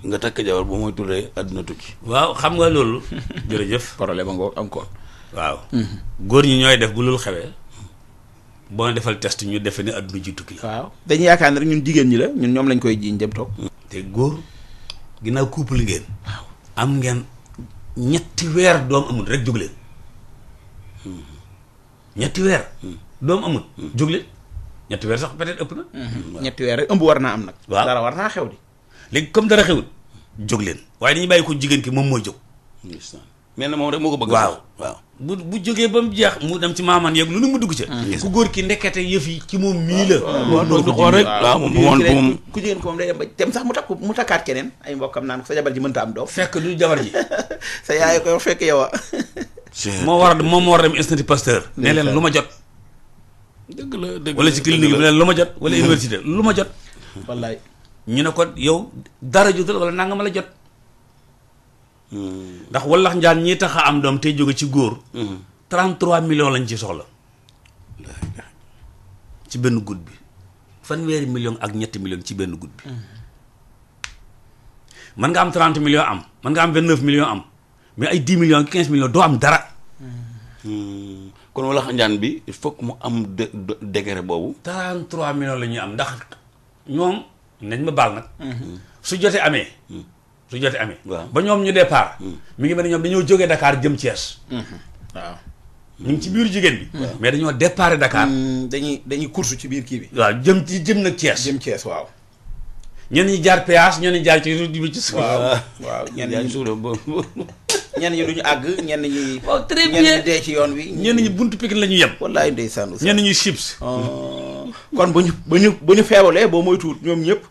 nga takk jabar boo mooy tuddee àdduna tukki. waaw xam nga loolu. jërëjëf problème ba ngoog encore. waaw. góor ñi ñooy def bu loolu xewee boo na defal test ñu defe ne àdduna ji tukki la. waaw dañuy yaakaar ne rek ñun jigéen ñi la ñun ñoom lañ koy jiiñ dem toog. te góor ginnaaw couple ngeen. waaw am ngeen ñetti weer doom amul rek jóg leen. ñetti weer. doom amul. jóg leen ñetti weer sax peut-être ëpp na. ñetti weer rek ëmb war naa am nag. waaw dara war naa xew di. léegi comme dara xewul jóg leen waaye dañuy bàyyi ko jigéen ki moom mooy jóg. mais na moom rek moo ko bëgg. waaw bu jógee ba mu jeex mu dem ci maaman yeeg lu nu mu dugg ca. ku góor ki ndekete yëf yi ci moom mii la. waaw du xool rek. waaw moom ku jigéen ko moom day dem ba dem sax mu takkaat keneen ay mbokkam naan ko sa jabar ji mënta am doom. fekk du jabar ji. sa yaay ko fekk yow a. moo war a dem institut Pasteur. ne leen lu ma jot. dëgg la wala ci clinique bi ne leen lu ma jot wala université lu ma jot. wallaay. ñu ne ko yow dara jotul wala nanga ma la jot ndax wallax njaan ñi tax a am doom tey jóge ci góor 33 millions lañ ci soxla ci benn guddi bi fanweeri millions ak ñetti millions ci benn guddi bi mën nga am 30 millions am mën nga am 29 millions am mais ay 10 millions 15 millions doo am dara. kon wala njaan bi il faut que mu am degré boobu. 33 millions la ñuy am ndax ñoom nañ ma baal nag. su jotee amee. waaw ba ñoom ñu départ. mi ngi mel ne ñoom dañoo jógee Dakar jëm Thiès. waaw. ñu ngi ci biir jigéen bi. mais dañoo départ Dakar. dañuy course ci biir kii bi. waaw jëm nag Thiès. jëm Thiès waaw. ñenn ñi jaar péage ñenn ñi jaar ci route bi ci suuf. waaw ñenn ñi ñenn ñi duñu àgg ñenn ñi. oh très bien ñenn ñi dee ci yoon wi. ñenn ñi buntu Pikine la ñu yem. wallaay ndeysaan. ñenn ñi chips. kon bu ñu feebalee boo moytuwul ñoom ñëpp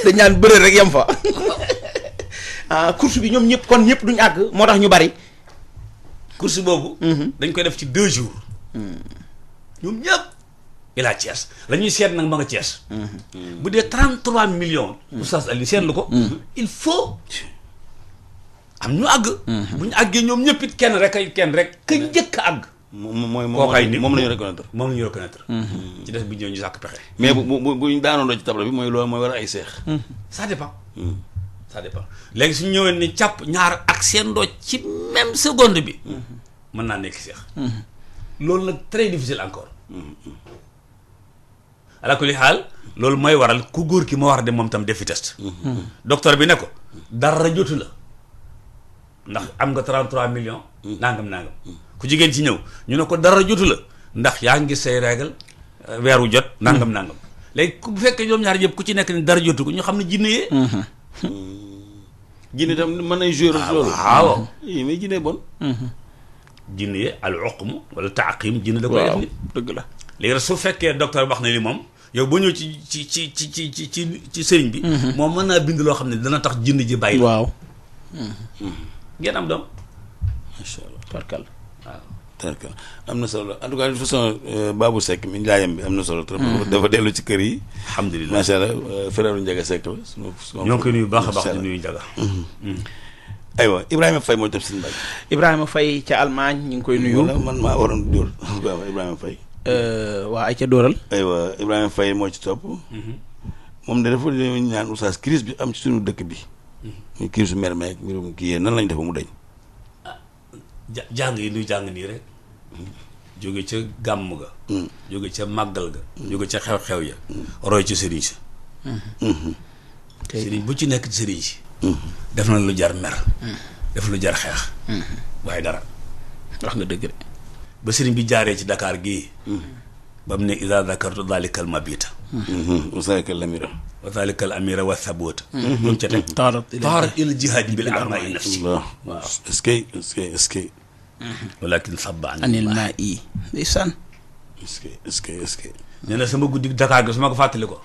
dañ naan bëre rek yem fa. Course bi ñoom ñëpp kon ñëpp duñu àgg moo tax ñu bari. Course boobu. dañ koy def ci 2 jours. ñoom ñëpp. ila Thiès la ñuy seet nag ma nga Thiès. bu dee 33 millions. oustaz Ali seetlu ko. il faut am ñu àgg. bu ñu àggee ñoom ñëpp it kenn rek ka njëkk a àgg. moom la ñu reconnaître. moom la ñu reconnaître. ci des bi ñëw ñu sàkk pexe. mais bu ñu daanoon doo ci table bi mooy loolu mooy war a ay seex. ça dépend. ça dépend léegi suñu ñëwee ni càpp ñaar ak seen doo ci même seconde bi. mën naa nekk seex. loolu nag très difficile encore. ala kulli xaal loolu mooy waral ku góor ki moo war a dem moom tam defi test. docteur bi ne ko dara jotu la ndax am nga 33 millions. nangam. ku jigéen ci ñëw ñu ne ko dara jotu la ndax yaa ngi say règle weeru jot. nangam. léegi bu fekkee ñoom ñaar yëpp ku ci nekk ni dara jotu ko ñu xam ne jinne yee. jinne tam mën nay jouer loolu. waaw mais jinne bon. jinne yee al uqm wala taaqim jinne da koy def nit. dëgg la. léegi nag su fekkee docteur wax na li moom yow boo ñëw ci sëriñ bi. moom mën naa bind loo xam ne dana tax jinn ji bàyyi. waaw. ngeen am doom. macha allah tarkal. waaw tarkal am na solo en tout cas de façon Babou Seck mi njaayam bi am na solo trop. dafa dellu ci kër yi. alhamdulilah macha allah frère Ndiaga Seck la. ñoo ngi koy nuyu baax a baax di nuyu Ndiaga. aywa Ibrahima Faye mooy def seen mbay. Ibrahima Faye ca Allemagne ñu ngi koy nuyu. wala man maa waroon dóor Ibrahima Faye. waa ay ca dóoral. aywa Ibrahima Faye moo ci topp. moom de dafa ñaan oustaz crise bi am ci suñu dëkk bi. muy crise su mer meeg mbirum kii yéen nan lañ def mu dañ. jàng yi nuy jàng nii rek. jóge ca gàmm ga. jóge ca màggal ga. jóge ca xew-xew ya. roy ci sëriñ si. sëriñ bu ci nekk sëriñ si. def na lu jar mer. def lu jar xeex. waaye dara. wax nga dëgg de. ba sëriñ bi jaaree ci Dakar gii. ba mu ne ida dakartu dalikal mabita. wasalikal amira. wasalikal amira wa thabota. lu mu ca teg. taarat il jihaadi bil armai nafsi. waaw est-ce que. walakin sabba anil maa yi ndeysaan. est-ce que. nee na sama guddi Dakar gi su ma ko fàttali ko.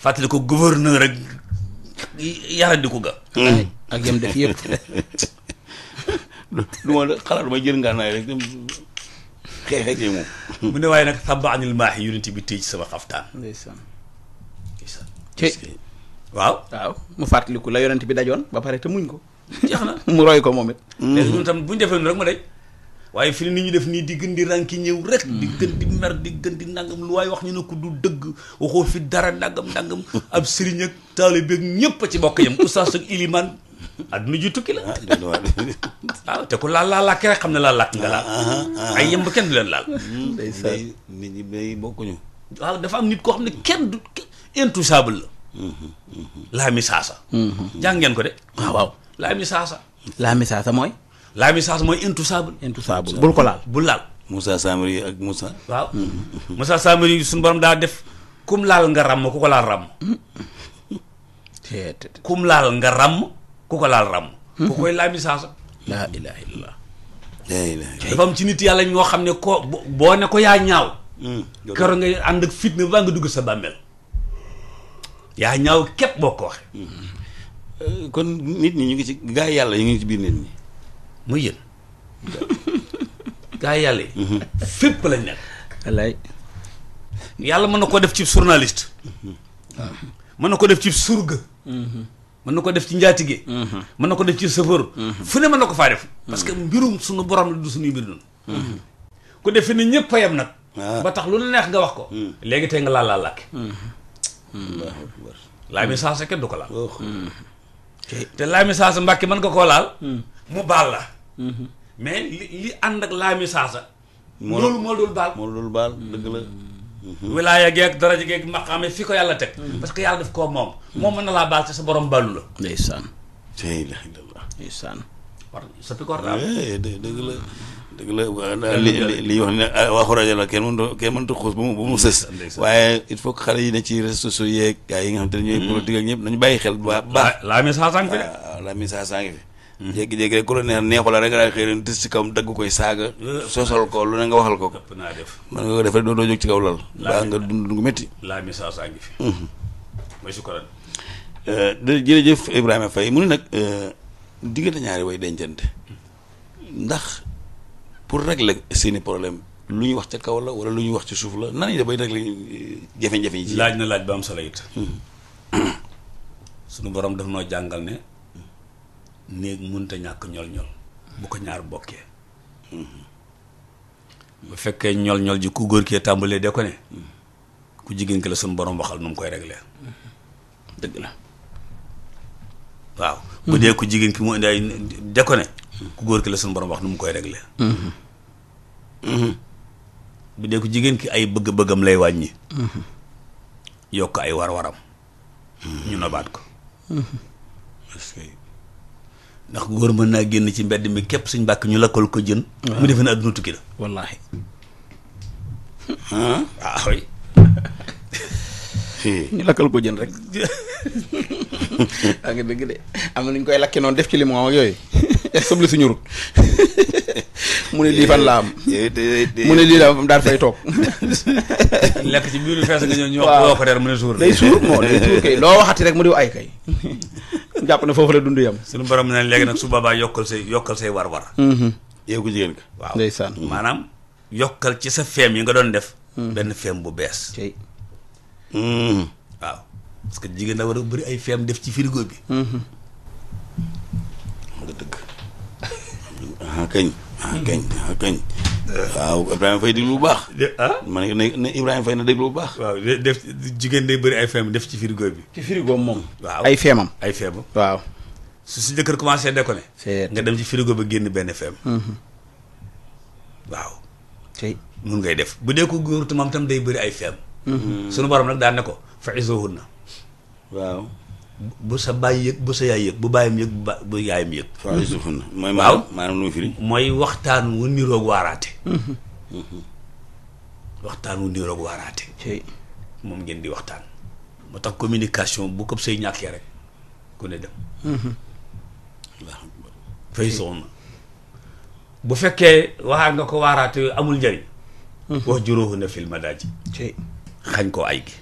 fàttali ko gouverneur rek yaradiku ga. ak yem def yëpp. lu ma xalaat ma jël ngànnaay rek dem xeexee moom. mu ne waaye nag sabba anil maahi yonent bi téye ci sama xaftaan. ndeysaan. ndeysaan. waaw. mu fàttaliku la yonent bi dajoon ba pare te muñ ko. jeex na mu roy ko moom it. léegi ñun tam bu ñu defee noonu rek ma day waaye fi ni ñu def nii di gën di rànki ñëw rek. di gën di mer di gën di nangam lu waaye wax ñu ne ko du dëgg waxoo fi dara nangam ab sëriñ ak taalibe ak ñëpp a ci bokk yam oustaz ak ilimaan adduna ju tukki la. waaw te ku laal làkk rek xam ne laal làkk nga laal. ay yemb kenn du leen laal. ndeysaan nit ñi bay bokkuñu. waaw dafa am nit koo xam ne kenn du intouchable la. laa mi saasa. jàng ngeen ko de. waaw. laa mi saasa. laa misaasa mooy. laa mi saasa mooy intouchable. intouchable bul ko laal. bul laal. Moussa Samiri ak Moussa. waaw. Moussa Samiri suñu borom daa def kum laal nga ràmm ku ko laal ràmm. kum laal nga ràmm ku ko laal ràmm. ku koy laa mi saasa. laa ilaha illallah. dafa am ci nit yàlla ñoo xam ne ko boo ne ko yaa ñaaw. keroog ngay ànd ak fitna ba nga dugg sa bàmmeel. yaa ñaaw képp boo ko waxee. kon nit ñi ñu ngi ci gaa yàlla ñu ngi ci biir nit ñi. muy yéen. gaa yàlla yi. fépp lañ nekk. wallaay. yàlla mën na ko def ci journaliste. mën na ko def ci surga. mën na ko def ci njaatige. mën na ko def ci chauffeur. fu ne mën na ko faa def. parce que mbirum suñu borom la du suñuy mbir noonu. ku def ni ñëpp a yem nag. ba tax lu la neex nga wax ko. léegi tey nga laal làkk. laa mi saasa kenn du ko laal. te laa mi saasa mbàkki mën nga koo laal. mu baal la. mais li ànd ak laa mi saasa. loolu moo dul baal. moo dul baal dëgg la. wilaaya geeg daraja geeg maqaame fi ko yàlla teg. parce que yàlla def koo moom. moom mën na laa baal te sa borom baalu la. ndeysaan. ndeysaan. war soppi ko war dëgg la. dëgg la li wax ne waxu rajo la kenn mënta xuus ba mu sës. waaye il faut que xale yi ne ci réseaux sociaux yeeg gars yi nga xam te ne ñooy politique ak ñëpp nañu bàyyi xel bu baax. la message ngi fi de. waaw la message ngi fi. jékki-jékki rek ku la neexu la rek nga daal xëy na tës ci kawam dagg koy saaga. sosal ko lu ne nga waxal ko. ëpp naa def. mën nga ko def rek doo jóg ci kaw lal. baa nga dund gu métti. la message ngi fi. mooy sukkuraan. jërëjëf Ibrahima Faye mu ne nag diggante ñaari way dencante ndax pour régler seeni problème lu ñuy wax ca kaw la wala lu ñuy wax ci suuf la nan lañuy def bay régler jafe-jafe yi ci laaj na laaj ba am solo it. sunu borom daf noo jàngal ne néeg mënta ñàkk ñol-ñol bu ko ñaar bokkee. bu fekkee ñol-ñol ji ku góor kee tàmbalee de ko ne ku jigéen ki la sunu borom waxal nu mu koy régler. dëgg la. waaw bu dee ku jigéen ki mu indi ay de ko ne ku góor ki la sunu borom wax nu mu koy régler. bu dee ku jigéen ki ay bëgg-bëggam lay wàññi. yokk ay war-waram. ñu nobaat ko. ndax góor mën naa génn ci mbedd mi képp suñ mbàkk ñu lakkal ko jën. mu defe ne adduna tukki la. wallaahi. oui. ñu lakkal ko jën rek. daa nga dëgg de am na nu ñu koy lakkee noonu def ci limon ak yooyu soble suñu rut mu ne lii fan la am. mu ne lii la am daal fay toog. lekk ci biiru fees nga ñëw ñu wax boo ko reer mu ne suur. day suur moo day suur kay loo waxati rek mu diw ay kay. jàpp na foofu la dund yam. suñu borom ne léegi nag su boobaa yokkal say war-war. yow ko jigéen ka. waaw ndeysaan. maanaam yokkal ci sa feem yi nga doon def. benn feem bu bees. waaw parce que jigéen da war a bëri ay feem def ci frigo bi. nga dëgg. kañ. waaw Ibrahima Faye déglu bu baax. ma ne Ibrahima Faye na déglu bu baax. waaw def jigéen day bëri ay feem def ci frigo bi. ci frigo moom. waaw ay feemam. ay feemam. waaw. su jëkkër commencé déconné. nga dem ci frigo ba génn benn feem. waaw. tey mun ngay def bu dee ko góor moom tam day bëri ay feem. sunu borom nag daan ne ko fa'izuhunna. waaw. bu sa baay yëg bu sa yaay yëg bu baayam yëg bu yaayam yëg. fa'izuhunna. mooy waaw maanaam lu mu firi. mooy waxtaan wu niroog waaraate. waxtaan wu niroog waaraate. moom ngeen di waxtaan. moo tax communication bu ko say ñàkkee rek ku ne dem. fa'izuhunna bu fekkee waxaat nga ko waaraate yooyu amul njëriñ. wahjuruhunna fil madaaji. xañ koo ay gi.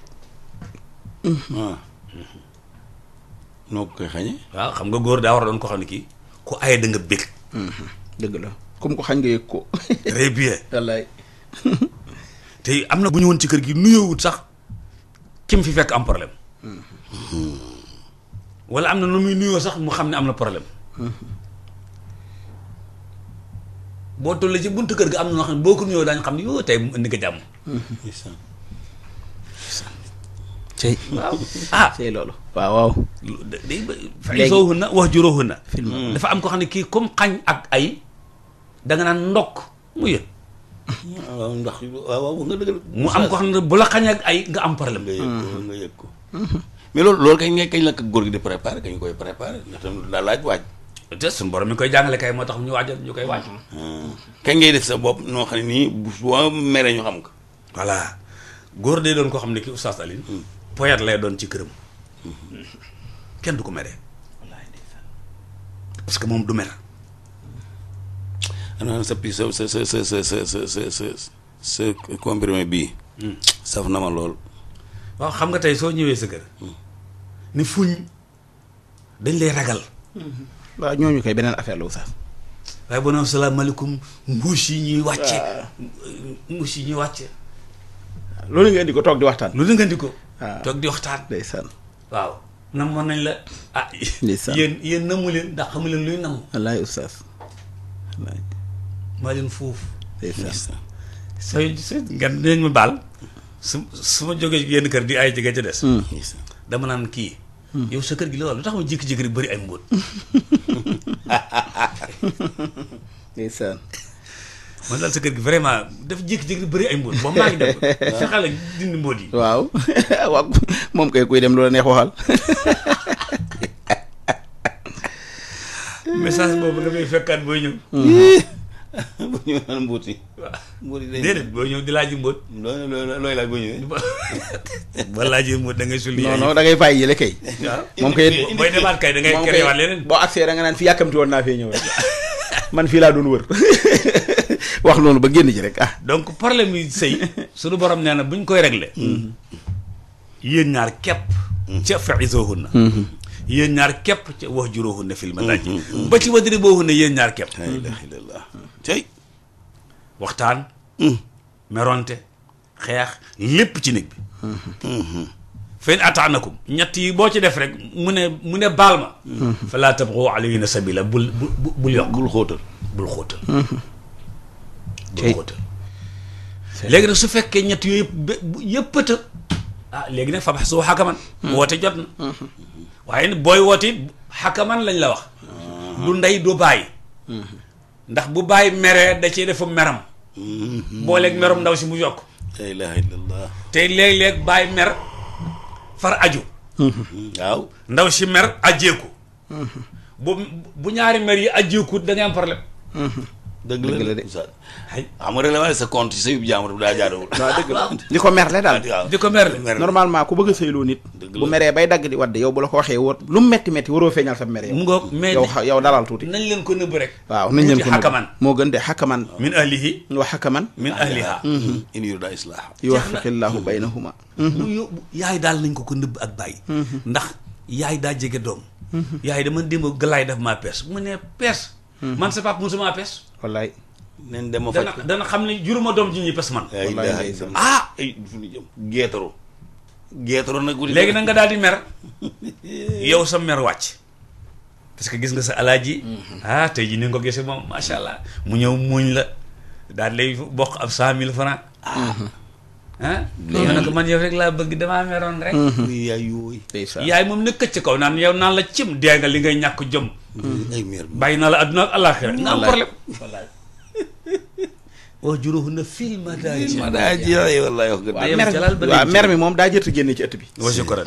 noo ko koy xañee. waaw xam nga góor daa war a doon ko xam ne kii ku aye da nga bég. dëgg la comme ko xañ nga yëg ko. très bien. wallaay. te am na bu ñu woon ci kër gi nuyoowut sax kim fi fekk am problème. wala am na nu muy nuyoo sax mu xam ne am na problème. boo tollee ci buntu kër ga am na noo xam ne boo ko nuyoo daañu xam ne yoo tey mu indi ko jàmm. tey waaw tey loolu. waaw. day fa'izuhunna wahjuruhunna. dafa am ko xam ne kii comme xañ ak ay danga naan ndokk mu yëg. waaw ndax waaw nga dëgg. mu am ko xam ne bu la xañ ak ay nga am problème. nga yëg ko. mais loolu kañ la ko góor gi di préparé kañ koy préparé ndax tamit daa laaj waaj. te suñu borom mi koy jàngale kay moo tax ñu waajal ñu koy waaj. kañ ngay def sa bopp noo xam ne nii bu soo meree ñu xam ko. voilà góor day doon koo xam ne kii Oustaz Alioune. poète lay doon ci këram. kenn du ko meree. parce que moom du mer. xanaa sa pii sa comprimé bii. saf na ma lool. waaw xam nga tey soo ñëwee sa kër. ni fuñ dañ lay ragal. waaw ñooñu koy beneen affaire la Oustaz. waaye bu naan salaamaaleykum mbuus yi ñuy wàcce. mbuus yi ñuy wàcce. loolu nga indi ko toog di waxtaan. loolu nga indi ko. waaw toog di waxtaan. ndeysaan. waaw namoon nañ la ah ndeysaan. yéen namu leen ndax xamu leen luy namu wallaay oustaz wallaay maa leen foofu ndeysaan. sooy ngan dinañ ma baal su ma jógee yenn kër di ay jege ca des dama naan kii yow sa kër gi loolu lu tax ma jékki-jékki rek bëri ay mbóot ndeysaan. man daal sa kër gi vraiment dafa jékki-jékki bëri ay mbóot boobu maa ngi dem fexeel ak dindi mbóot yi waaw waaw moom kay kuy dem lu la neex waxal. message boobu nga may fekkaat booy ñëw bu ñu naan mbuut yi. waaw mbuut yi déedéet booy ñëw di laaj mbóot looy laaj boo ñëwee. ba laajee mbóot da ngay sulli non non da ngay bàyyi yële kay. waaw moom kay booy demaat kay da ngay moom créé waat leneen boo accès da nga naan fi yàkkamti woon naa fee ñëw rek man fii laa doon wër wax loolu ba génn ji rek ah. donc problème yi sëy suñu borom nee na bu ñu koy réglé yéen ñaar képp ca fa'izuhunna yéen ñaar képp ca wahjuruhunna fil madaaji ba ci wadribuhunna yéen ñaar képp la ilaha illallah tey waxtaan meronte xeex lépp ci néeg bi fen ataanakum ñett yi boo ci def rek mu ne baal ma falaa tabghu alayhinna sabila bul yokk bul xóotal bul xóotal léegi nag su fekkee ñett yooyu yëppata léegi nag fa baxsu xakaman woote jot na waaye nag booy woote it xakaman lañ la wax du ndey du bàyyi ndax bu bàyyi meree da ciy defu meram booleeg merom ndaw si mu yokk la ilaha illallah te léeg-léeg bàyyi mer far aju waaw ndaw si mer ajjeeku bu ñaari mer yi ajjeeku da ngay am problème dëgg la de ay xam nga relever sa compte ci sa yub jaamur daa jaaduwul. waaw dëgg la di ko merle daal. waaw di ko merle normalement ku bëgg a sëyloo nit. bu meree bay dagg di wadd yow bu la ko waxee wóor lu mu metti waroo feeñal sa mere yow. mu ngoog mais yow dalal tuuti. nañ leen ko nëbb rek. waaw nañ leen ko nëbb xakaman moo gën de xakaman. min ahlihi wa xakaman. min ahliha in yurida islaaha yuwaffiqillahu baynahuma. yaay daal nañ ko nëbb ak bàyyi. ndax yaay daa jege doom. yaay dama démb galaay daf maa pees mu ne pees. man sa papa musuma pees. wallaay. nen dem ma faj dana xam ne juruma doom ji ñuy pes man. ay fu ñu jëm geetaro nag. léegi nag nga daal di mer yow sa mer wàcc parce que gis nga sa alaaji tey ji ni nga ko gisee moom macha allah mu ñëw muuñ la daal lay bokk ab 100,000 francs yow nag man yow rek laa bëgg damaa meroon rek. yaay yooyu. yaay moom ne këcc kaw naan yow naan la cim dee nga li ngay ñàkk jom. ay meer bàyyi naa la adduna ak àllaaxira nga am problème. wahjuruhunna fil madaaji. wallaay wax dëgg. waaw mer mi moom daa jërt génne ci ëtt bi.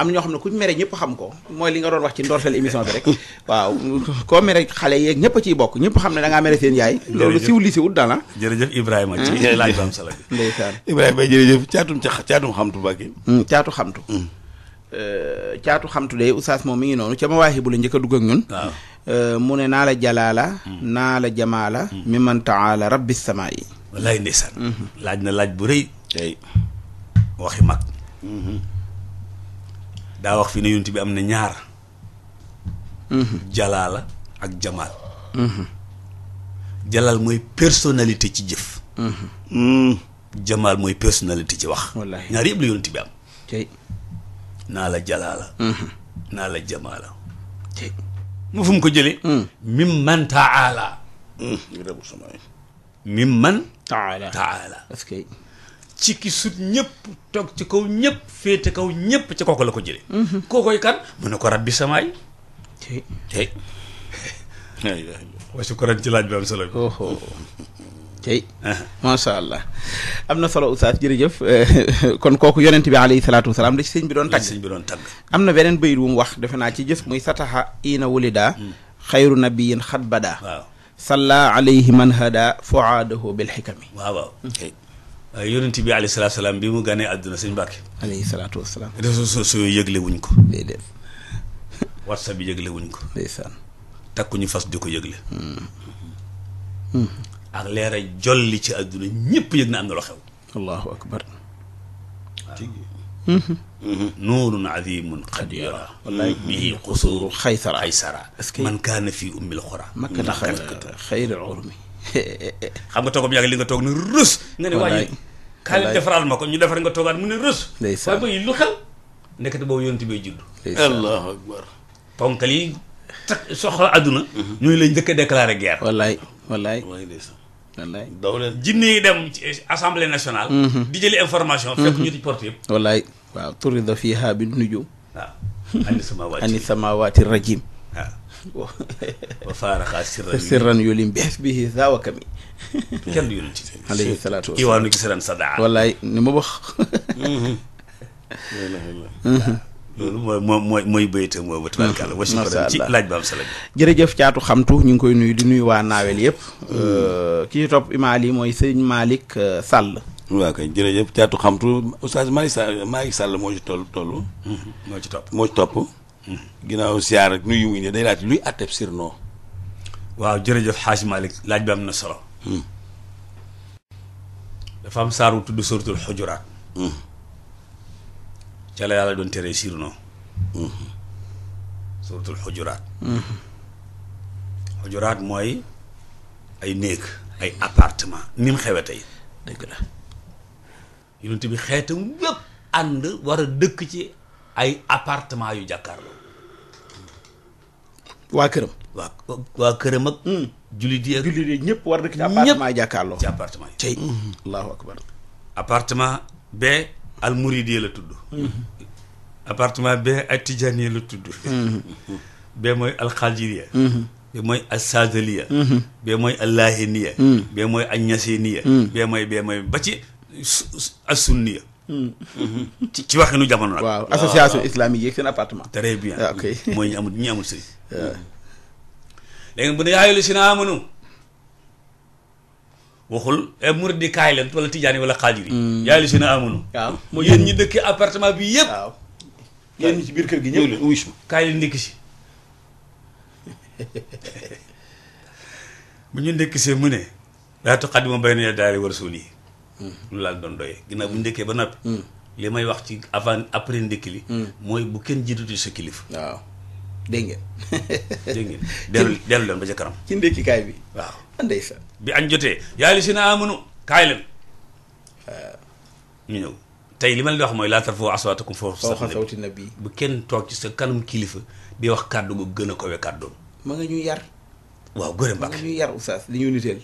am ñoo xam ne ku mere ñëpp xam ko mooy li nga doon wax ci ndorteel émission bi rek. waaw koo mere xale yeeg ñëpp a ciy bokk ñëpp xam ne da ngaa mere seen yaay. loolu siw li siwul daal jërëjëf Ibrahima ci laaj bu am solo bi. ndeysaan Ibrahima jërëjëf caatum xamtu Mbàkke. caatu xamtu. caatu xamtu de oustaz moom mi ngi noonu ca mawaahi bu la njëkk a dugg ak ñun. waaw mu ne naa la jalaala. naa la jamaala. mi man taala rabbi samaa yi. wallaay ndeysaan. laaj na laaj bu rëy. tey waxi mag. daa wax fi ne yonent bi am na ñaar. jalaala ak jamaal. jalaal mooy personnalité ci jëf. jamaal mooy personnalité ci wax. wallaahi ñaar yëpp la yonent bi am. tey naa la jalaala. naa la jamaala. tey mu fu mu ko jëlee. mim man taala. mim man. taala parce que ci ki sut ñëpp toog ci kaw ñëpp féete kaw ñëpp ci kooku la ko jëlee. kookoy kan mu ne ko rabbi samaay. tey wa shukran ci laaj bi am solo bi. tey macha allah am na solo oustaz jërëjëf kon kooku yonent bi alayhi salaatu wasalaam da ci sëñ bi doon tagg. am na beneen bayit wu mu wax defe naa ci jëf muy sataha ina wulida xayru nabiyin xat bada. waaw salla alayhi man hada fuaadahu bil xikami. waaw yonent bi alayhi salaatu wasalaam bi mu ganee àdduna sëñ Mbàkke alayhi salaatu wasalaam. réseaux sociaux yëgle wuñ ko. déedéet. WhatsApp bi yëgle wuñ ko. ndeysaan. takkuñu fas di ko yëgle. ak leera jolli ci àdduna ñëpp yëg na am na lu xew. allahu akbar. nuurun azimun qad yara bihi qusuuru xaysara man kaana fii ummil xura makkata xayril urmi. xam nga toogam yàgg li nga toog ne rës nga ne waaye kaa leen defaral ma ko ñu defar nga toogaat mu ne rës. ndeysaan waaye ba lu xew ndekete boobu yonent bay judd. allahu akbar. ponkal yi soxla àdduna. ñooñu lañ njëkk a déclaré guerre. wallaay wallaay daw leen. jinne yi dem ci assemblée nationale. di jëli information. fekk ñu ci porte yëpp. wallaay waaw turida fiha bi nujum. waaw. ani samawaati rajim. waaw. wa faaraxaa sirran yulim bees bihi zawakami. kenn du yonent ci. alayhi salaatu wa salaam iwaanu ki sirran sadaa. wallaay ni ma wax. loolu mooy béyte moo ba tubaarkàlla. macha allah ci laaj ba am solo. jërëjëf caatu xamtu ñu ngi koy nuyu di nuyu waa naawel yëpp. ki ci topp imaam yi mooy sëñ Malick Sall. waaw kay jërëjëf caatu xamtu oustaz Malick Sall moo ci toll. moo ci topp. ginnaaw siyaar ak nuyu wu ñu day laaj luy atteb sirnoo. waaw jërëjëf xaaj Malick laaj bi am na solo. dafa am saar wu tudd suratul xujuraat. ca la yàlla doon teree sirnoo. suratul xujuraat. xujuraat mooy ay néeg ay appartement ni mu xewe tey. dëgg la. yonent bi xeetam yëpp ànd war a dëkk ci ay appartement yu jàkkaarloo. waa këram. waa këram ak. jullit yi ñëpp war dëkk ci appartement yi jàkkaarloo. ci appartement yi. tey allahu akbar. appartement be al muridiyya la tudd. appartement be al tijaaniyya la tudd. be mooy al xaajiriyya. be mooy al saadaliyya. be mooy al laahiniyya. be mooy al ñaseeniyya. be mooy ba ci as sunniyya. ci waxinu jamono nag. waaw association islamique yeeg seen appartement. très bien. ok mooy ñu amul sëriñ. léegi bu ne yaa ayyuhal-lazina aamanu waxul murid di kaay leen wala tijaani wala xaajiri. yaa ayyuhal-lazina aamanu. waaw mooy yéen ñi dëkkee appartement bi yëpp. waaw yéen ñi ci biir kër gi ñëw leen wuyu si. kaay leen ndékki si. bu ñu ndékki see mu ne. laa tuqaddimu bayna yadaayi wa rasuulihi. lu laal doon doyee ginnaaw bu ñu ndékkee ba noppi. li may wax ci avant après ndékki li. mooy bu kenn jiituti sa kilifa. waaw dégg ngeen. dégg ngeen dellu leen ba ca kanam. ci ndékkikaay bi. waaw ndeysaan. bi añ jotee yaa ayyuhal-lazina aamanu kaay leen. ñu ñëw tey li ma leen di wax mooy laa tarfa'u aswaatakum fawqa sawti nabi. bu kenn toog ci sa kanam kilifa di wax kàddu gu gën a kawe kàddoom. ma nga ñuy yar. waaw góore mbàkk ma nga ñuy yar oustaz di ñu niteel.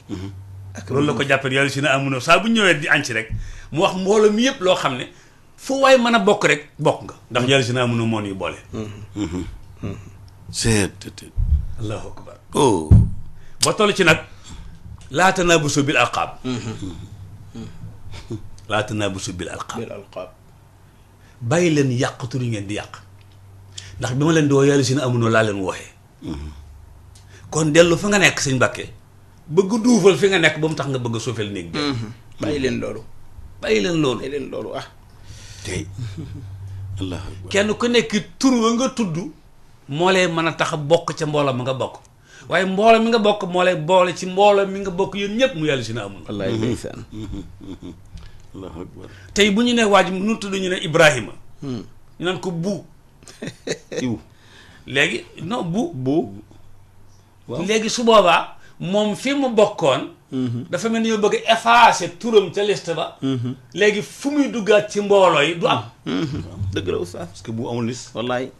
ak loolu la ko jàppee yaa ayyuhal-lazina aamanu saa bu ñëwee di añ ci rek mu wax mbooloo mi yëpp loo xam ne fu waay mën a bokk rek bokk nga. ndax yaa ayyuhal-lazina aamanu moo ñuy boole. allahu akbar. ba toll ci nag laa tanaabasu bil alqaab. laa tanaabasu bil alqaab. bàyyi leen yàq tur yi ngeen di yàq ndax bi ma leen di woo yàlla si ne amunoo laa leen wooxee. kon dellu fa nga nekk sëñ Mbàkke bëgg duufal fi nga nekk ba mu tax nga bëgg a suufeel néeg bi. bàyyi leen loolu. bàyyi leen loolu ah. tey. allahu akbar. kenn ku nekk tur wa nga tudd moo lay mën a tax a bokk ca mbooloo ma nga bokk waaye mbooloo mi nga bokk moo lay boole ci mbooloo mi nga bokk yéen ñëpp mu yàlla si ne amul. wallaay ndeysaan. allahu akbar. tey bu ñu nee waaj nu tudd ñu ne Ibrahima. ñu naan ko bu. iw léegi non bu. waaw léegi su boobaa moom fi mu bokkoon. dafa mel ni ñoo bëgg a effacer turam ca liste ba. léegi fu muy duggaat ci mbooloo yi du am. dëgg la oustaz. parce que bu amul liste. wallaay.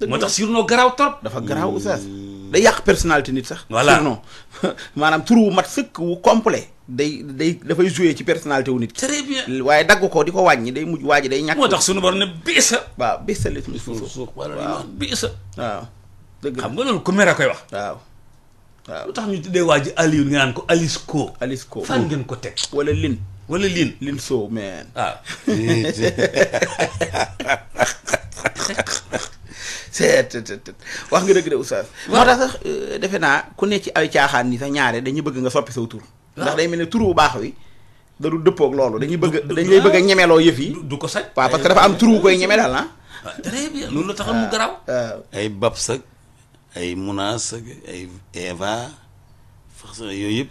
moo tax surnom garaaw trop. dafa garaaw oustaz. day yàq personnalité nit sax. voilà surnom maanaam tur wu mat sëkk wu complet dafay jouer ci personnalité wu nit. très bien. waaye dagg ko di ko wàññi day mujj waa ji day ñàkk. moo tax suñu borom ne biisa. waaw biisa la ci suuf waaw biisa. waaw dëgg xam nga loolu ku mer a koy wax. waaw lu tax ñu tuddee waa ji Aliou nga naan ko Alice Ko. fan ngeen ko teg. wala Lin. Lin Sow man. waaw. wax nga dëgg de oustaz. moo tax sax defe naa ku ne ci ay caaxaan ni sax ñaare dañuy bëgg nga soppi saw tur. ndax day mel ne tur bu baax wi da du dëppoog loolu dañuy bëgg dañ lay bëgg a ñemeloo yëf yi. du ko sañ. waaw parce que dafa am tur wu koy ñeme daal ah. très bien loolu la taxal mu garaaw. ay Babs ak ay Munaas ak ay Eva fax yooyu yëpp.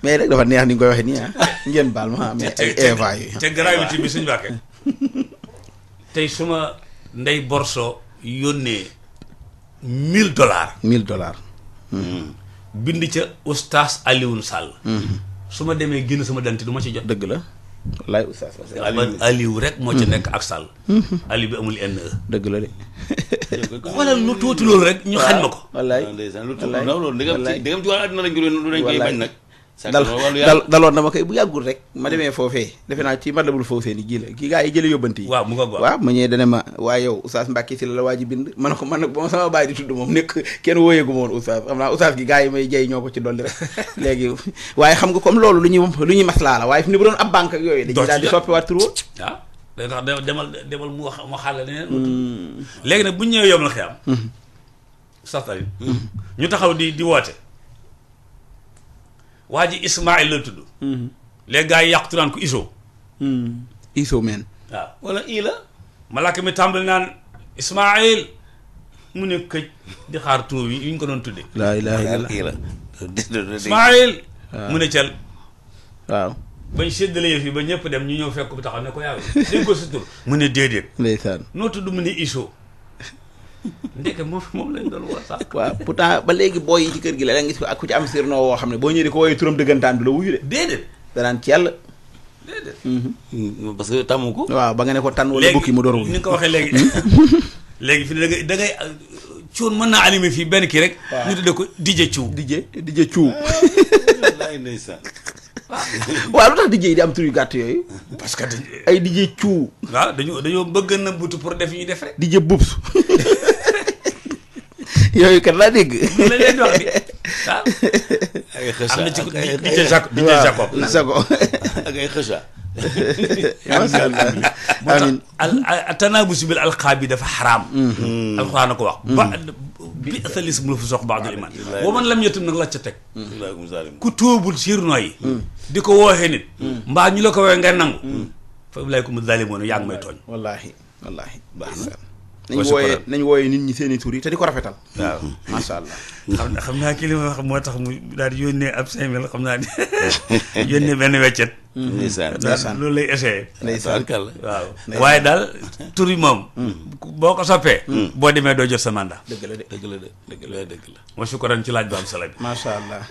mais rek dafa neex ni nga koy waxee nii ah. ngeen baal ma mais ay Eva yi. te gravité bi suñu bàkkee tey suma ndey borso yónnee $1000. $1000. bind ca oustaz Alioune Sall. su ma demee génn sama dante du ma ci jot. dëgg la. wallaay oustaz Aliou rek moo ci nekk ak Sall. Aliou bi amul NE. dëgg la de. xoolal lu tuuti loolu rek ñu xañ ma ko. wallaay ndeysaan lu tuuti loolu dëggam ci wàllu àdduna lañ koy bañ nag. daloon dama koy bu yàggul rek ma demee foofee defe naa ci Matlabul Fawzayni ji la kii gaa yi jële yóbbanti yi. waaw mu nga waaw ma ñëwee dana ma waaye yow oustaz Mbacke si la waa ji bind ma ne ko man nag ba ma sama baay di tudd moom nekk kenn wóoyeegu ma woon oustaz xam naa oustaz gi gaa yi may jey ñoo ko ci dolli rek léegi waaye xam nga comme loolu lu ñuy maslaa la waaye fi ni bu doon ab banque ak yooyu dañuy daal di soppiwaat tur woon. waaw day tax demal mu wax mu xàll leneen. léegi nag bu ñu ñëwee yom la xiyam. oustaz Alioune. ñu taxaw di woote. waa ji Ismaïl la tudd. les gars yi yàqtu naan ko Iso. Iso men. waaw wala Ila. malaaka mi tàmbali naan Ismaïl mu ne këj di xaar tur yi ñu ko doon tuddee. laa ilaaha Ila. Ismaïl. mu ne Thiel. waaw. bañ séddale yëf yi ba ñëpp dem ñu ñëw fekk bu taxaw ne ko yàlla dégg ko sa tur. mu ne déedéet. ndeysaan. noo tudd mu ne Iso. ndeke moom lañ doon woo sax. waaw pourtant ba léegi booy yi ci kër gi la gis ko ak ku ci am sirnoo woo xam ne boo ñëwee di ko woowee turam dëggantaan du la wuyu de. déedéet. danaan ci yàlla. déedéet. parce que tàmmu ko. waaw ba nga ne ko tan wala bukki mu door a wuyu. ni nga ko waxee léegi. léegi fi da ngay cuun mën naa animé fii benn kii rek. waaw ñu tuddee ko DJ Thiou. DJ Thiou. wallaay ndeysaan. waaw lu tax DJ yi di am tur yu gàtt yooyu. parce que ay DJ Thiou. waaw dañoo bëgg na butu pour def yi ñuy def rek. DJ Boubs. yooyu kat laa dégg. loolu la leen wax bi waaw. ay xësa am na ci ak ay DJ Jacob. ak ay xësa. macha allah amiin. al tanaabusu bil alqaab bi dafa xaraam. alxuraan na ko wax. ba bi asalis mu la fu sox ba'dul iman. wa man lam yatub nag la ca teg. ku tóobul sirno yi. di ko wooxee nit. mbaa ñu la ko woowee nga nangu. fa ulaa'ikum zaalimoon yaa ngi may tooñ. wallaahi wallaahi. baax na. nañ wooyee nit ñi seeni tur yi te di ko rafetal. waaw macha allah. xam naa ki li ma wax moo tax mu daal di yónnee ab 5000 xam naa ni yónnee benn weccet. ndeysaan loolu lay essayé. ndeysaan waaw waaye daal tur yi moom. boo ko soppee. boo demee doo jot sa mandat. dëgg la de dëgg la. ma shukran ci laaj bu am solo bi. macha allah.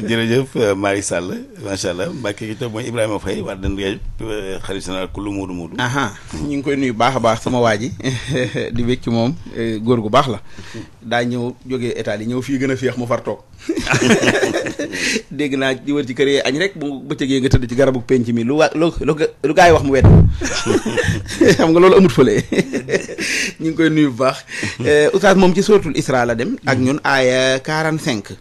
jërëjëf Malick Sall macha allah Mbacke ki toog mooy Ibrahima Faye wax dëgg yàlla xarit général ku lu muudu. ñu ngi koy nuyu baax a baax sama waa ji di wékk ci moom góor gu baax la daa ñëw jógee état yi ñëw fii gën a féex mu far toog dégg naa di wër ci kër yi añ rek bu bëccëgee nga tëdd ci garabu penc mi lu gaa yi wax mu wet xam nga loolu amut fële ñu ngi koy nuyu bu baax oustaz moom ci suratul Isra la dem ak ñun aaya 45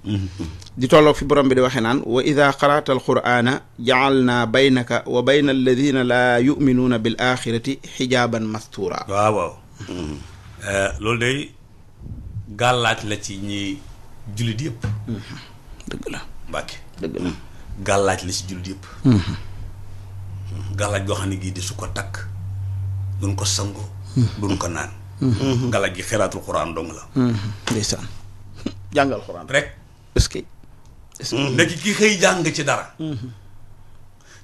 di tolloog fi borom bi di waxee naan wa ida qara'ta alqur'ana ja'alna baynaka wa bayna alladina laa yu'minuuna bil axirati xijaaban mastura. waaw loolu day gàllaaj la ci ñi jullit yëpp. dëgg la Mbàkke dëgg la gàllaaj la ci jullit yëpp. gàllaaj goo xam ne gii di su ko takk duñ ko sangoo. duñ ko naan. gàllaaj gi xiraatul xuraan dong la. ndeysaan jàngal xuraan rek. est-ce que léegi ki xëy jàng ci dara.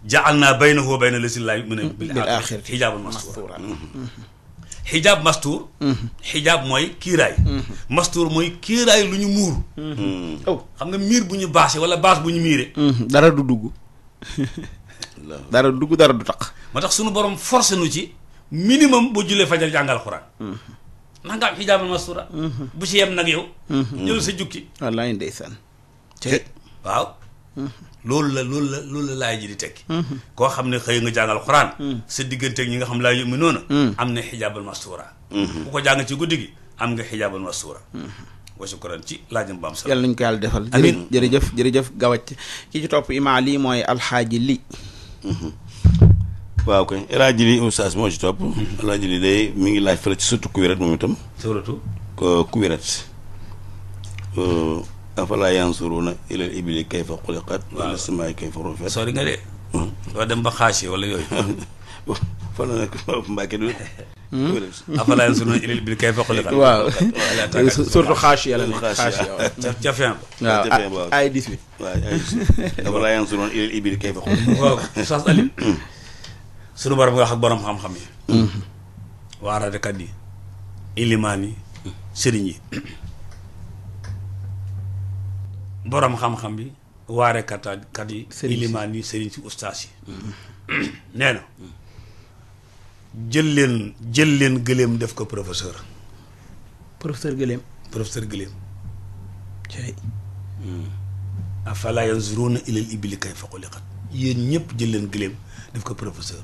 jaal naa baynahu wa bayna lazina laa yu'minuuna bil aaxirati xijaaban mastuura. xijaab mastuur. xijaab mooy kiiraay. mastuur mooy kiiraay lu ñu muur. xam nga miir bu ñu baase wala baas bu ñu miire. dara du dugg. dara du dugg dara du taq. moo tax sunu borom forcé nu ci minimum bu jullee fajar jàngal xuraan. ndax nga am xijaaban mastuura. bu ci yem nag yow. jël sa jukki. wallaahi ndeysaan. waaw loolu la laay ji di tekki. koo xam ne xëy nga jàngal xuraan. sa digganteeg ñi nga xam laa yëmmi noonu. am na xijaabal mastuura. ku ko jàng ci guddi gi am nga xijaabal mastuura. wa shukran ci laajam ba am solo. yàlla nañu ko yàlla defal. amiin jërëjëf gawacc ki ci topp imaa lii mooy alxaaji li. waaw kay El Hadj Li oustaz moo ci topp. El Hadj Li day mi ngi laaj fële ci surtout Kuwéret moom itam. surtout. Kuwéret. afalaa yansuruuna ilal ibili kayfa xuliqat wala samaa'i kayfa rufi'at. sori nga de. doo dem ba xaasi wala yooyu. fan la nekk Mbacke du. afalaa yansuruuna ilal ibili kayfa xuliqat. waaw surtout xaasi yàlla ne xaasi ca fin ba. waaw ay 18. waaw ay 18. afalaa yansuruuna ilal ibili kayfa xuliqat. waaw Oustaz Alioune. sunu borom nga wax ak borom xam-xam yi. waaradekat yi. ilimaan yi. sëriñ yi. borom xam-xam bi waarekat yi ilimaan yi sëriñ si ustaas yi nee na jël leen gëléem def ko professeur gëléem cey afala yanzuruna ilal ibili kayfa xuliqat yéen ñëpp jël leen gëléem def ko professeur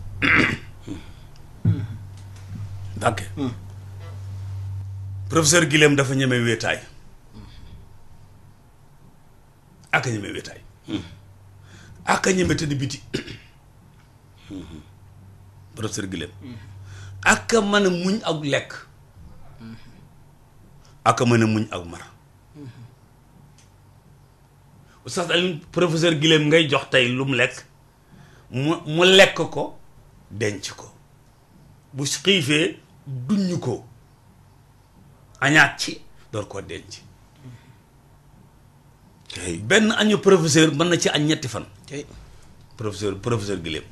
ok professeur gëléem dafa ñeme wéetaay ak a ñeme wéetaay ak a ñeme tëdd biti professeur gëléem ak a mën a muñ ak lekk ak a mën a muñ ak mar Oustaz Alioune professeur gëléem ngay jox tey lu mu lekk mu lekk ko denc ko bu xiifee duñu ko añaat ci door koo denc benn añu professeur mën na ci añ ñetti fan professeur gëléem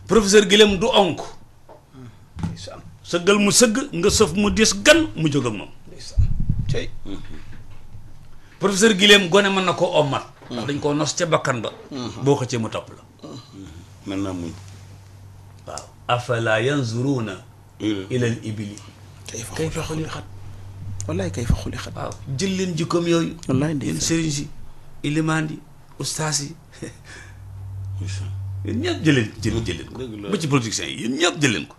professeur gëléem du onk sëggal mu sëgg nga sëf mu dis gan mu jóg ak moom professeur gëléem gone mën na koo ommat ndax dañ koo nos ca bakkan ba boo xëccee mu topp la mën naa muñ waaw afala yanzuruna ilal ibili kayfa xuliqat wallaay kayfa xuliqat waaw jël leen jikkoom yooyu wallaay yéen sëriñ si ilimaan yi ustaas yi yéen ñëpp jëleen ko ba ci politiciens yi yéen ñëpp jëleen ko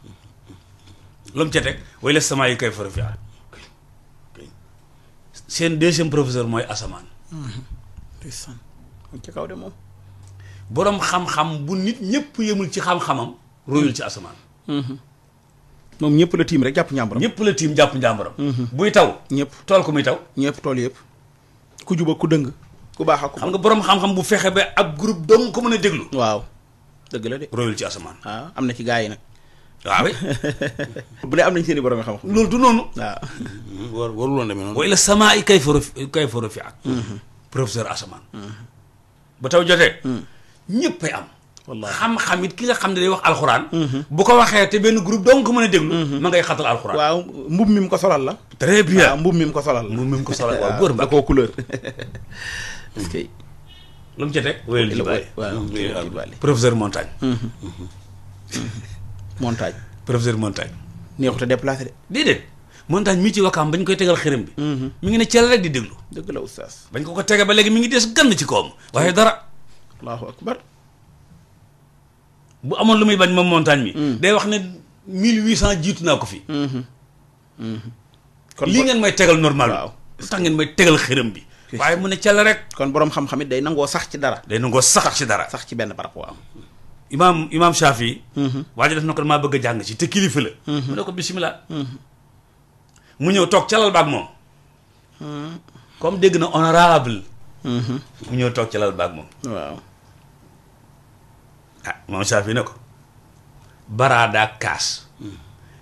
lu mu ca teg way la samaa yi kayfa rufi'at seen deuxième professeur mooy asamaan ci kaw de moom boroom xam-xam bu nit ñëpp yemul ci xam-xamam royul ci asamaan moom ñëpp la tiim rek jàpp njàmbaram ñëpp la tiim jàpp njàmbaram buy taw ñëpp tool ko muy taw ñëpp tool yëpp ku juba ku dëng ku baax ak ku xam nga boroom xam-xam bu fexe ba ab groupe dong ko mën a déglu waaw dëgg la de royul ci asamaan waaw am na ci gaa yi nag waaw bu dee am nañ seen i borom xam-xam loolu du noonu waaw waruloon demee noonu wa ila samaa yi kayfa rufi'at professeur asamaan ba taw jotee ñëppay am wallaahi xam-xam it ki nga xam ne day wax alxuraan bu ko waxee te benn groupe dong ko mën a déglu ma ngay xatal alxuraan waaw mbub mi mu ko solal la très bien waaw mbub mi mu ko solal la moom mi mu ko solal waaw góor da koo couleur est-ce que lu mu ci teg wéyal jibaale waaw professeur montagne montagne professeur montagne neexut a déplacé de déedéet montagne mii ci wakkaam bañ koy tegal xërëm bi mi ngi ne cel rek di déglu dëgg la oustaz bañ ko tege ba léegi mi ngi des gann ci kawam waaye dara allahu akbar bu amoon lu muy bañ moom montagne mi day wax ne 1800 jiitu naa ko fi kon lii ngeen may tegal normal waaw lu tax ngeen may tegal xërëm bi waaye mu ne cel rek kon boroom xam-xam it day nangoo sax ci dara day nangoo sax ci dara sax ci benn barab waaw imaam Shafi waa ji def na ko maa bëgg a jàng ci te kilifa la mu ne ko bismillah mu ñëw toog calal baag moom comme dégg na honorable mu ñëw toog calal baag moom waaw ah imaam Shafi ne ko baraada kaas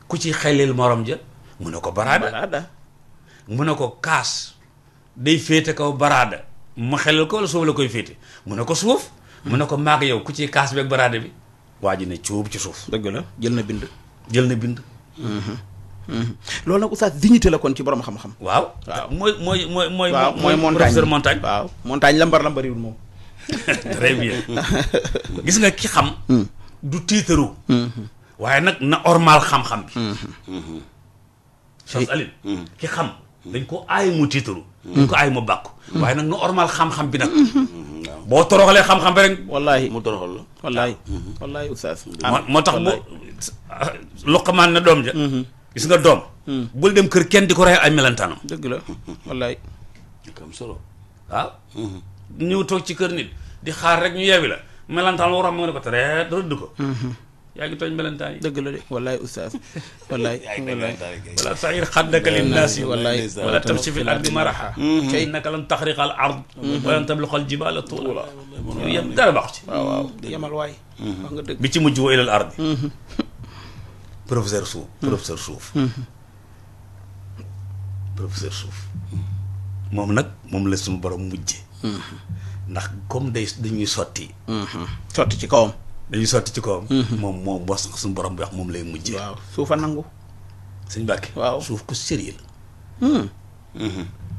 ku ci xelil morom ja mu ne ko baraada mu ne ko kaas day féete kaw baraada ma xelil ko wala suuf la koy féete mu ne ko suuf mu ne ko maag yow ku ci kaas beeg baraada bi waa ji ne cuub ci suuf dëgg la jël na bind loolu nag oustaz dignité la kon ci borom xam-xam waaw mooy montagne professeur montagne waaw montagne lambariwul moom très bien gis nga ki xam du tiitaru waaye nag na ormal xam-xam bi Cheikh Aline ki xam dañ ko aay mu tiitaru dañ ko aay mu bàkku waaye nag na ormal xam-xam bi nag boo toroxalee xam-xam bi rek wallaahi mu toroxal la wallaahi oustaz moo tax bu Luqmaan na doom ja gis nga doom bul dem kër kenn di ko rey ay melantaanam dëgg la wallaahi am solo waaw ñëw toog ci kër nit di xaar rek ñu yeewi la melantaan waram ma nga ne ko tere rëdd ko yaa ngi tooñ melantaan yi dëgg la de wallaahi oustaz wallaahi wala saxir xaddaka linnaasi wallaahi wala tamshi fi l ardi maraha innaka lan taxriqa al ard walan tabluqa al jibala tuula yooyu yëpp dara baax ci waaw yemal waay wax nga dëgg bi ci mujj wa ilal ardi professeur suuf moom nag moom la suñu borom mujje ndax comme dañuy sotti ci kawam dañuy sotti ci kawam moom bos suñu borom bi wax moom lay mujje waaw suufa nangu sëñ Mbàkke waaw suuf ku sérieux la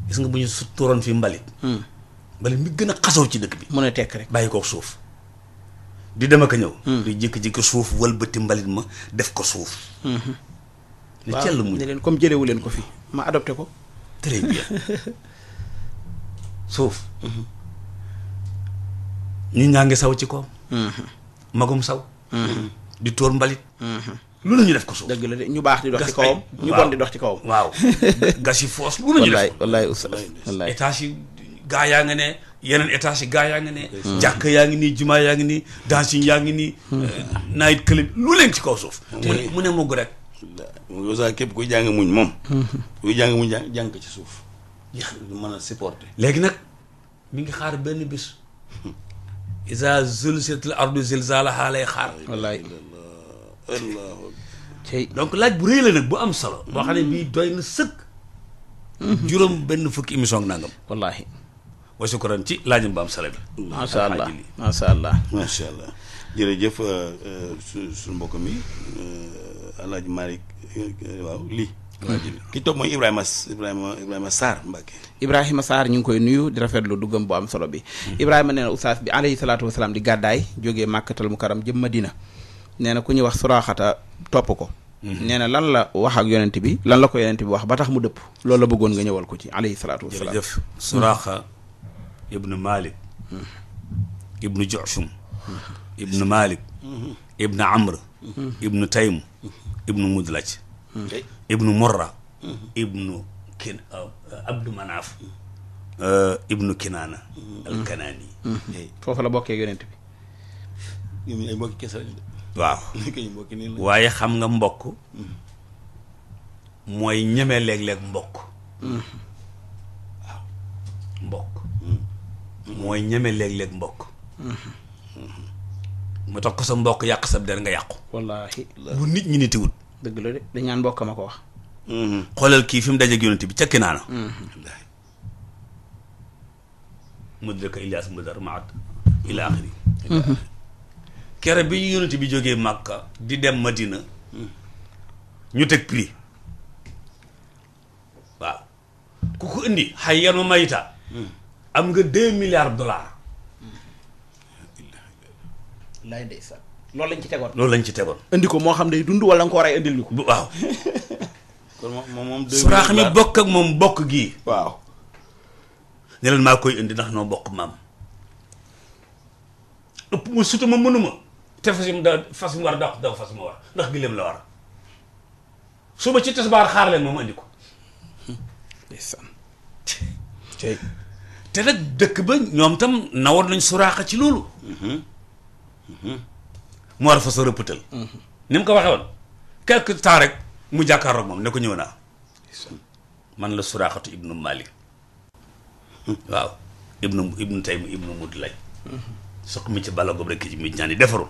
gis nga bu ñu tuuroon fi mbalit mbalit mi gën a xasaw ci dëkk bi mu ne tekk rek bàyyi ko suuf di dem ak a ñëw di jékki-jékki suuf wëlbati mbalit ma def ko suuf ne cell muñ ne leen comme jëlewu leen ko fi ma adopté ko très bien suuf ñu ñaa ngi saw ci koom magum saw di tóor mbalit lu na ñu def ko suuf dëgg la de ñu baax di dox ci kawam ñu bon di dox ci kawam waaw gas yi foos lu na ñu def ko wallaay oustaz wallaay étage yi gaa yaa nga ne yeneen étage yi gaa yaa nga ne jàkk yaa ngi nii jumaa yaa ngi nii dancing yaa ngi nii night club lu leen ci kaw suuf mu ne mugg rek mu sax képp kuy jàng muñ moom kuy jàng muñ jàng ko ci suuf mën a supporter léegi nag mi ngi xaar benn bis isa zulzilatil ardu zilzalaha lay xaar wallaay donc laaj bu rëy la nag bu am solo boo xam ne bii doy na sëkk juróom benn fukki émission ak nangam wallaahi wa shukran ci laajam ba am solo bi macha allah macha allah macha allah jërëjëf su mbokk mi Alaaji Malick waaw lii ki toog mooy Ibrahima Sarr Mbacke. Ibrahima Sarr ñu ngi koy nuyu di rafetlu duggam bu am solo bi Ibrahima nee na oustaz bi alayhi salaatu wasalaam di gàddaay jógee Màkkatal Mukarram jëm Madina nee na ku ñuy wax Suraaxata topp ko nee na lan la wax ak yonent bi lan la ko yonent bi wax ba tax mu dëpp loolu la bëggoon nga ñëwal ko ci alayhi salaatu wasalaam. jërëjëf Suraaxa ibnu Malik ibnu Jushum ibnu Malik ibnu Amr ibnu Taym ibnu Mudlaj ibnu Murra ibnu Abdu Manaaf ibnu Kinaana al-Kanaani foofu la bokkee yonent bi ñoom ay mbokki kese lañu de. waaw waaye xam nga mbokk mooy ñeme léeg-léeg mbokk waaw mbokk mooy ñeme léeg-léeg mbokk mu tax ko sa mbokk yàq sa der nga yàqu wallaahi bu nit ñi nitiwut dëgg la de dañ naan mbokk ma ko wax xoolal kii fi mu dajeeg yonent bi ca Kinaana mudraka Ilyaas Mudar maat ila axiri kere bi ñu yonent bi jógee Màkka di dem Madina ñu teg prix waaw ku ko indi xay yan ma mayita am nga 2 milliards dollars laay ndeysaan loolu lañ ci tegoon loolu lañ ci tegoon indi ko moo xam day dund wala nga ko rey indil ñu ko waaw kon moom Suraax mi bokk ak moom bokk gii waaw ne leen maa koy indi ndax noo bokk maam ëpp ma suta ma mënuma te fas mu war a daw fas ma war ndax gileem la war suba ci tisbaar xaar leen moom andi ko ndeysaan te nag dëkk ba ñoom tam nawoon nañ Suraaxa ci loolu mu war a fa sa rëppatal ni mu ko waxee woon quelque temps rek mu jàkkaarloog moom ne ko ñëw naa man la Suraaxatu ibnu Malik waaw ibnu Taym ibnu Mudlaj soq mi ci bala gob rek ci mi ñaani defarul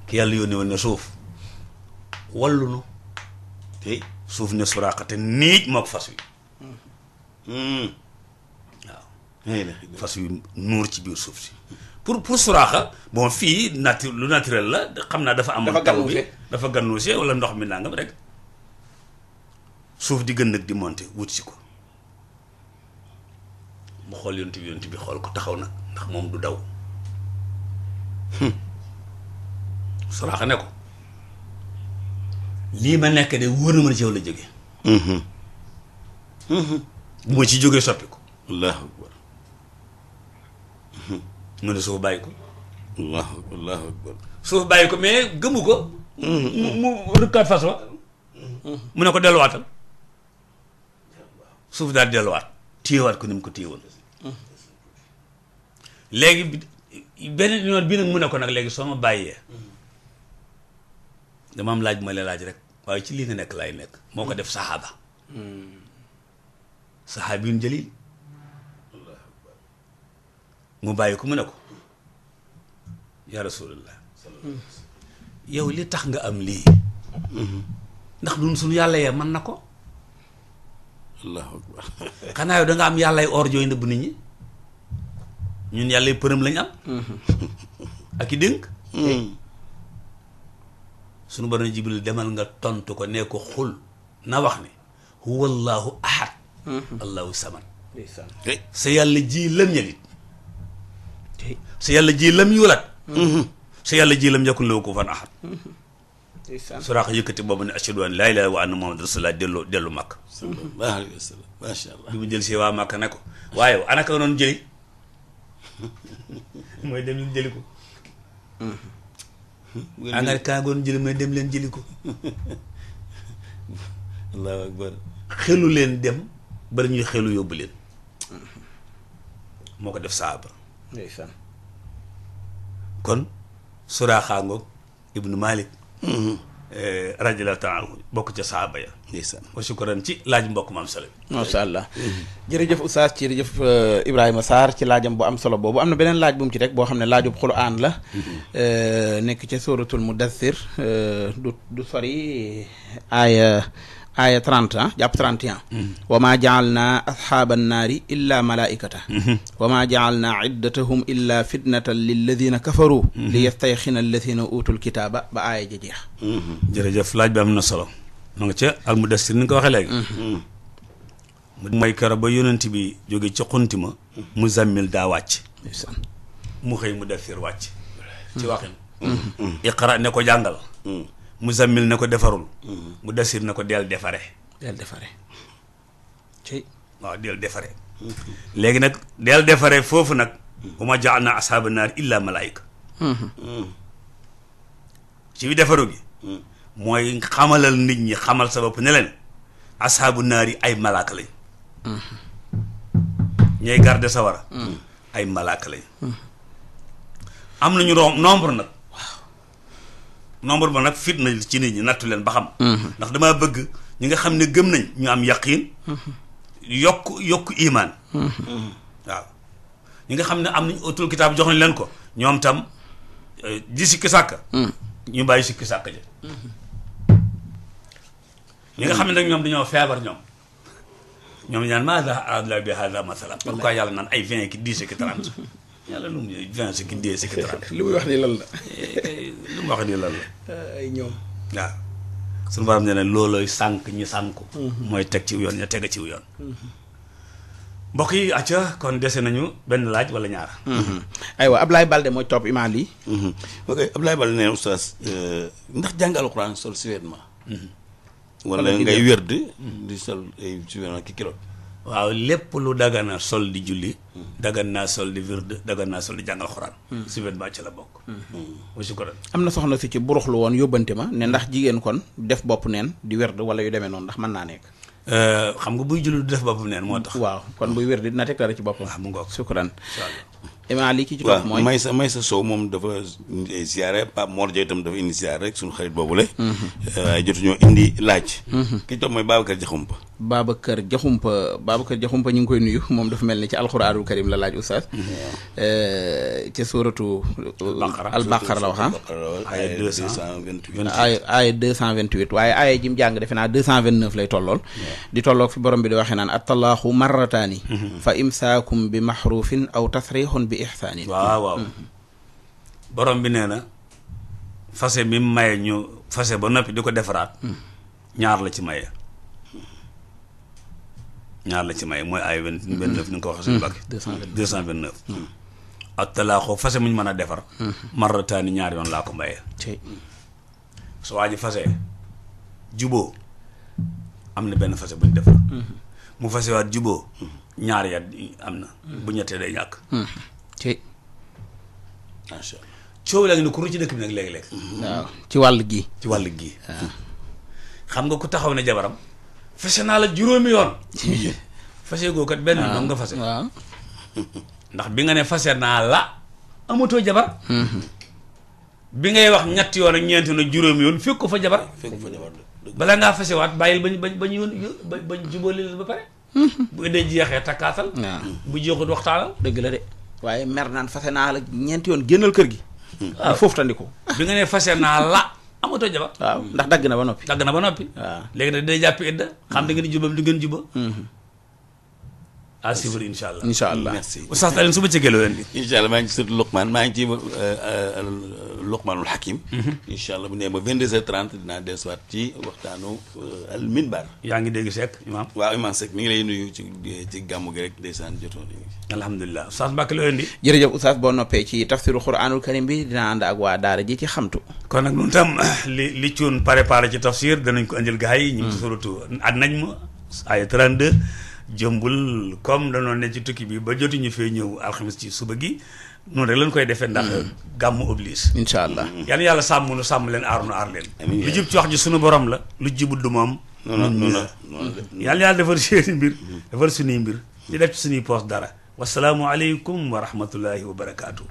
ki yàlla yónnee woon ne suuf wallu nu te suuf ne Suraaxa te niij moo ko fas wi waaw fas wi nuur ci biir suuf si pour Suraaxa bon fii lu naturel la xam naa dafa am taw bi dafa gannuuse wala ndox mi nangam rek suuf di gën nag di monter wut si ko mu xool yonent bi xool ko taxaw nag ndax moom du daw Suraaxa ne ko lii ma nekk de wóor na ma ne ci yow la jóge bu ma ci jógee soppi ko allahu akbar mu ne suuf bàyyi ko allahu akbar suuf bàyyi ko mais gëmu ko mu rëkkaat fas wa mu ne ko delluwaatal suuf daal delluwaat téyewaat ko ni mu ko téyewoon léegi beneen yoon bi nag mu ne ko nag léegi soo ma bàyyee dama am laaj ma la laaj rek waaye ci lii nga nekk laay nekk moo ko def saxaaba saxaabiyun jalil mu bàyyi ko mu ne ko yaa rasulallah yow li tax nga am lii ndax ñun suñu yàlla yee mën na ko allahu akbar xanaa yow da nga am yàllay or jooy nëbb nit ñi ñun yàllay përëm lañ am ak i dénk suñu borom Jibril demal nga tontu ko ne ko xul na wax ne huwa allahu ahad allahu samad sa yàlla ji lam yalit sa yàlla ji lam yulat sa yàlla ji lam yakun lahu kufuwan ahad Suraaqa yëkkati boobu ne ashhadu an laa ilaaha wa anna muhammadan rasulullah dellu Makka sallallahu alayhi wa sallam macha allah bi mu jël si waa Makka ne ko waaye ana ka noonu jëli mooy dem leen jëli ko nga kaa goon jëli mooy dem leen jëli ko allahu akbar xelu leen dem bari ñuy xelu yóbbu leen moo ko def saaba kon Suraaqa ngoog ibnu Malik radiyallahu taala anhu bokk ca saaba ya ndeysaan wa shukran ci laaj mbokk maam sala masha Allah jërëjëf oustaz jërëjëf Ibrahima Sarr ci laajam bu am solo boobu am na beneen laaj bu mu ci rek boo xam ne laajub Qur'an la nekk ca suratul Mudaththir du sori aaya 30 jàpp 31 wa maa ja'alna asxaaban naari illa malaikata wa maa ja'alna iddatahum illa fitnatan lilladina kafaru li yastayxina alladina utul kitaaba ba aaya ja jeex jërëjëf laaj bi am na solo ma nga ca al Mudaththir ni nga ko waxee léegi mooy kero ba yonent bi jóge ci xunti ma Muzammil daa wàcc mu xëy Mudaththir wàcc ci waxin iqra ne ko jàngal Muzammil ne ko defarul Mudaththir ne ko del defare ci waaw del defare léegi nag del defare foofu nag wa ma ja'alna ashaaba naar illa malaayika ci bi defaru gi mooy xamalal nit ñi xamal sa bopp ne leen ashaabu naar yi ay malaaka lañ ñooy garde sawara ay malaaka lañ am nañu nombre nag nombre ba nag fitna ci nit ñi nattu leen ba xam ndax damaa bëgg ñi nga xam ne gëm nañ ñu am yaqiin yokk imaan waaw ñi nga xam ne am nañ utul kitaab jox nañ leen ko ñoom tam di sikki sàkk ñu bàyyi sikki sàkk ja ñi nga xam ne nag ñoom dañoo feebar ñoom ñaan maada arada bi hada masalan pourquoi yàlla naan ay 20 ki 10 ki 30 yàlla lu mu 20 ki 10 ki 30 li muy wax ni lan la lu mu wax ni lan la ay ñoom waaw suñu borom ne ne loolooy sànq ñi sànku mooy teg ci yoon ña teg ci yoon mbokk yi acca kon dese nañu benn laaj wala ñaar aywa Ablaye Balde mooy topp imaam lii ok Ablaye Balde nee oustaz ndax jàng alxuraan sol si vêtement wala ngay wérd di sol ay si vêtement ki kilo waaw lépp lu dagana sol di julli dagan naa sol di wird dagan naa sol di jàng alxuraan si vêtement ci la bokk wa shukran am na soxna si ci buruxlu woon yóbbante ma ne ndax jigéen kon def bopp neen di werd wala yu demee noonu ndax mën naa nekk xam nga buy julli du def boppam neen moo tax waaw kon buy werd dina teg dara ci boppam mu ngoog shukran incha allah imaam lii ki ci topp mooy may sa sow moom dafa ziare Pape Mor Dia itam dafa indi ziare rek suñu xarit boobule waaye jotuñoo indi laaj ki ci topp mooy Babacar Jaxumpa ñu ngi koy nuyu moom dafa mel ni ci alxuraanul karim la laaj oustaz ca suuratu al baqara la wax aaya 228 waaye aaya ji mu jàng defe naa 229 lay tollool di tolloog fi borom bi di waxee naan attalaaxu marrataani fa imsaakum bi maxruufin aw tasrixun bi ixsaanin waaw borom bi nee na fase mi maye ñu fase ba noppi di ko defaraat ñaar la ci maye mooy ay 29 ni nga ko waxee suñu bàkk 229 ak talaaxoo fase muñ mën a defar marrataani ñaar yoon laa ko maye su waa ji fase juboo am na benn fase buñ defar mu fasewaat juboo ñaar ya am na bu ñettee day ñàkk macha allah coow la ngi ne ku ci dëkk bi nag léegi-léegi waaw ci wàll gi xam nga ku taxaw ne jabaram fase naa la juróomi yoon fase goo kat benn yoon nga fase waaw ndax bi nga ne fase naa la amatoo jabar bi ngay wax ñetti yoon ak ñeenti yoon ak juróomi yoon fekk ko fa jabar bala ngaa fasewaat bàyyil bañ yoon bañ jubóoli leen ba pare bu dee jeexee takkaatal bu jeexut waxtaanal dëgg la de waaye mer naan fase naa la ñeenti yoon génnal kër gi waaw foofu tandiku bi nga ne fase naa la amatoo jabar waaw ndax dagg na ba noppi waaw léegi nag day jàppi idda xam da ngeen juba du ngeen juba à suivre incha allah. incha allah merci Oustaz Alioune suba ci gëloo leen di. incha allah maa ngi ci surtout Luqman maa ngi ci Luqmanul Hakim. incha allah bu nee ba 22h30 dinaa dellusiwaat ci waxtaanu al minbar. yaa ngi dégg Seck imaam. waaw Imaam Seck mi ngi lay nuyu ci gàmmu gi rek ndeysaan jotoon. alhamdulilah Oustaz Mbacke loo leen di. jërëjëf Oustaz boo noppee ci tafsiru Qur'anul Karim bi dina ànd ak waa daara ji ci xamtu. kon nag ñun tam li cuun préparé ci tafsir danañ ko indil gars yi. ñu ngi suratu an-Najm aaya 32. jëmbul comme danoon ne ci tukki bi ba jotuñu fee ñëw alxames ci suba gi noonu rek lañ koy defee ndax gàmmu oblige. incha allah yàlla sàmm nu sàmm leen aar nu aar leen. lu jub ci wax ji sunu borom la lu jubut du moom. noonu yàlla defar seeni mbir. defar suñuy mbir. di def ci suñuy poos dara. wasalaamualeykum wa rahmatullahi wa barakaatu.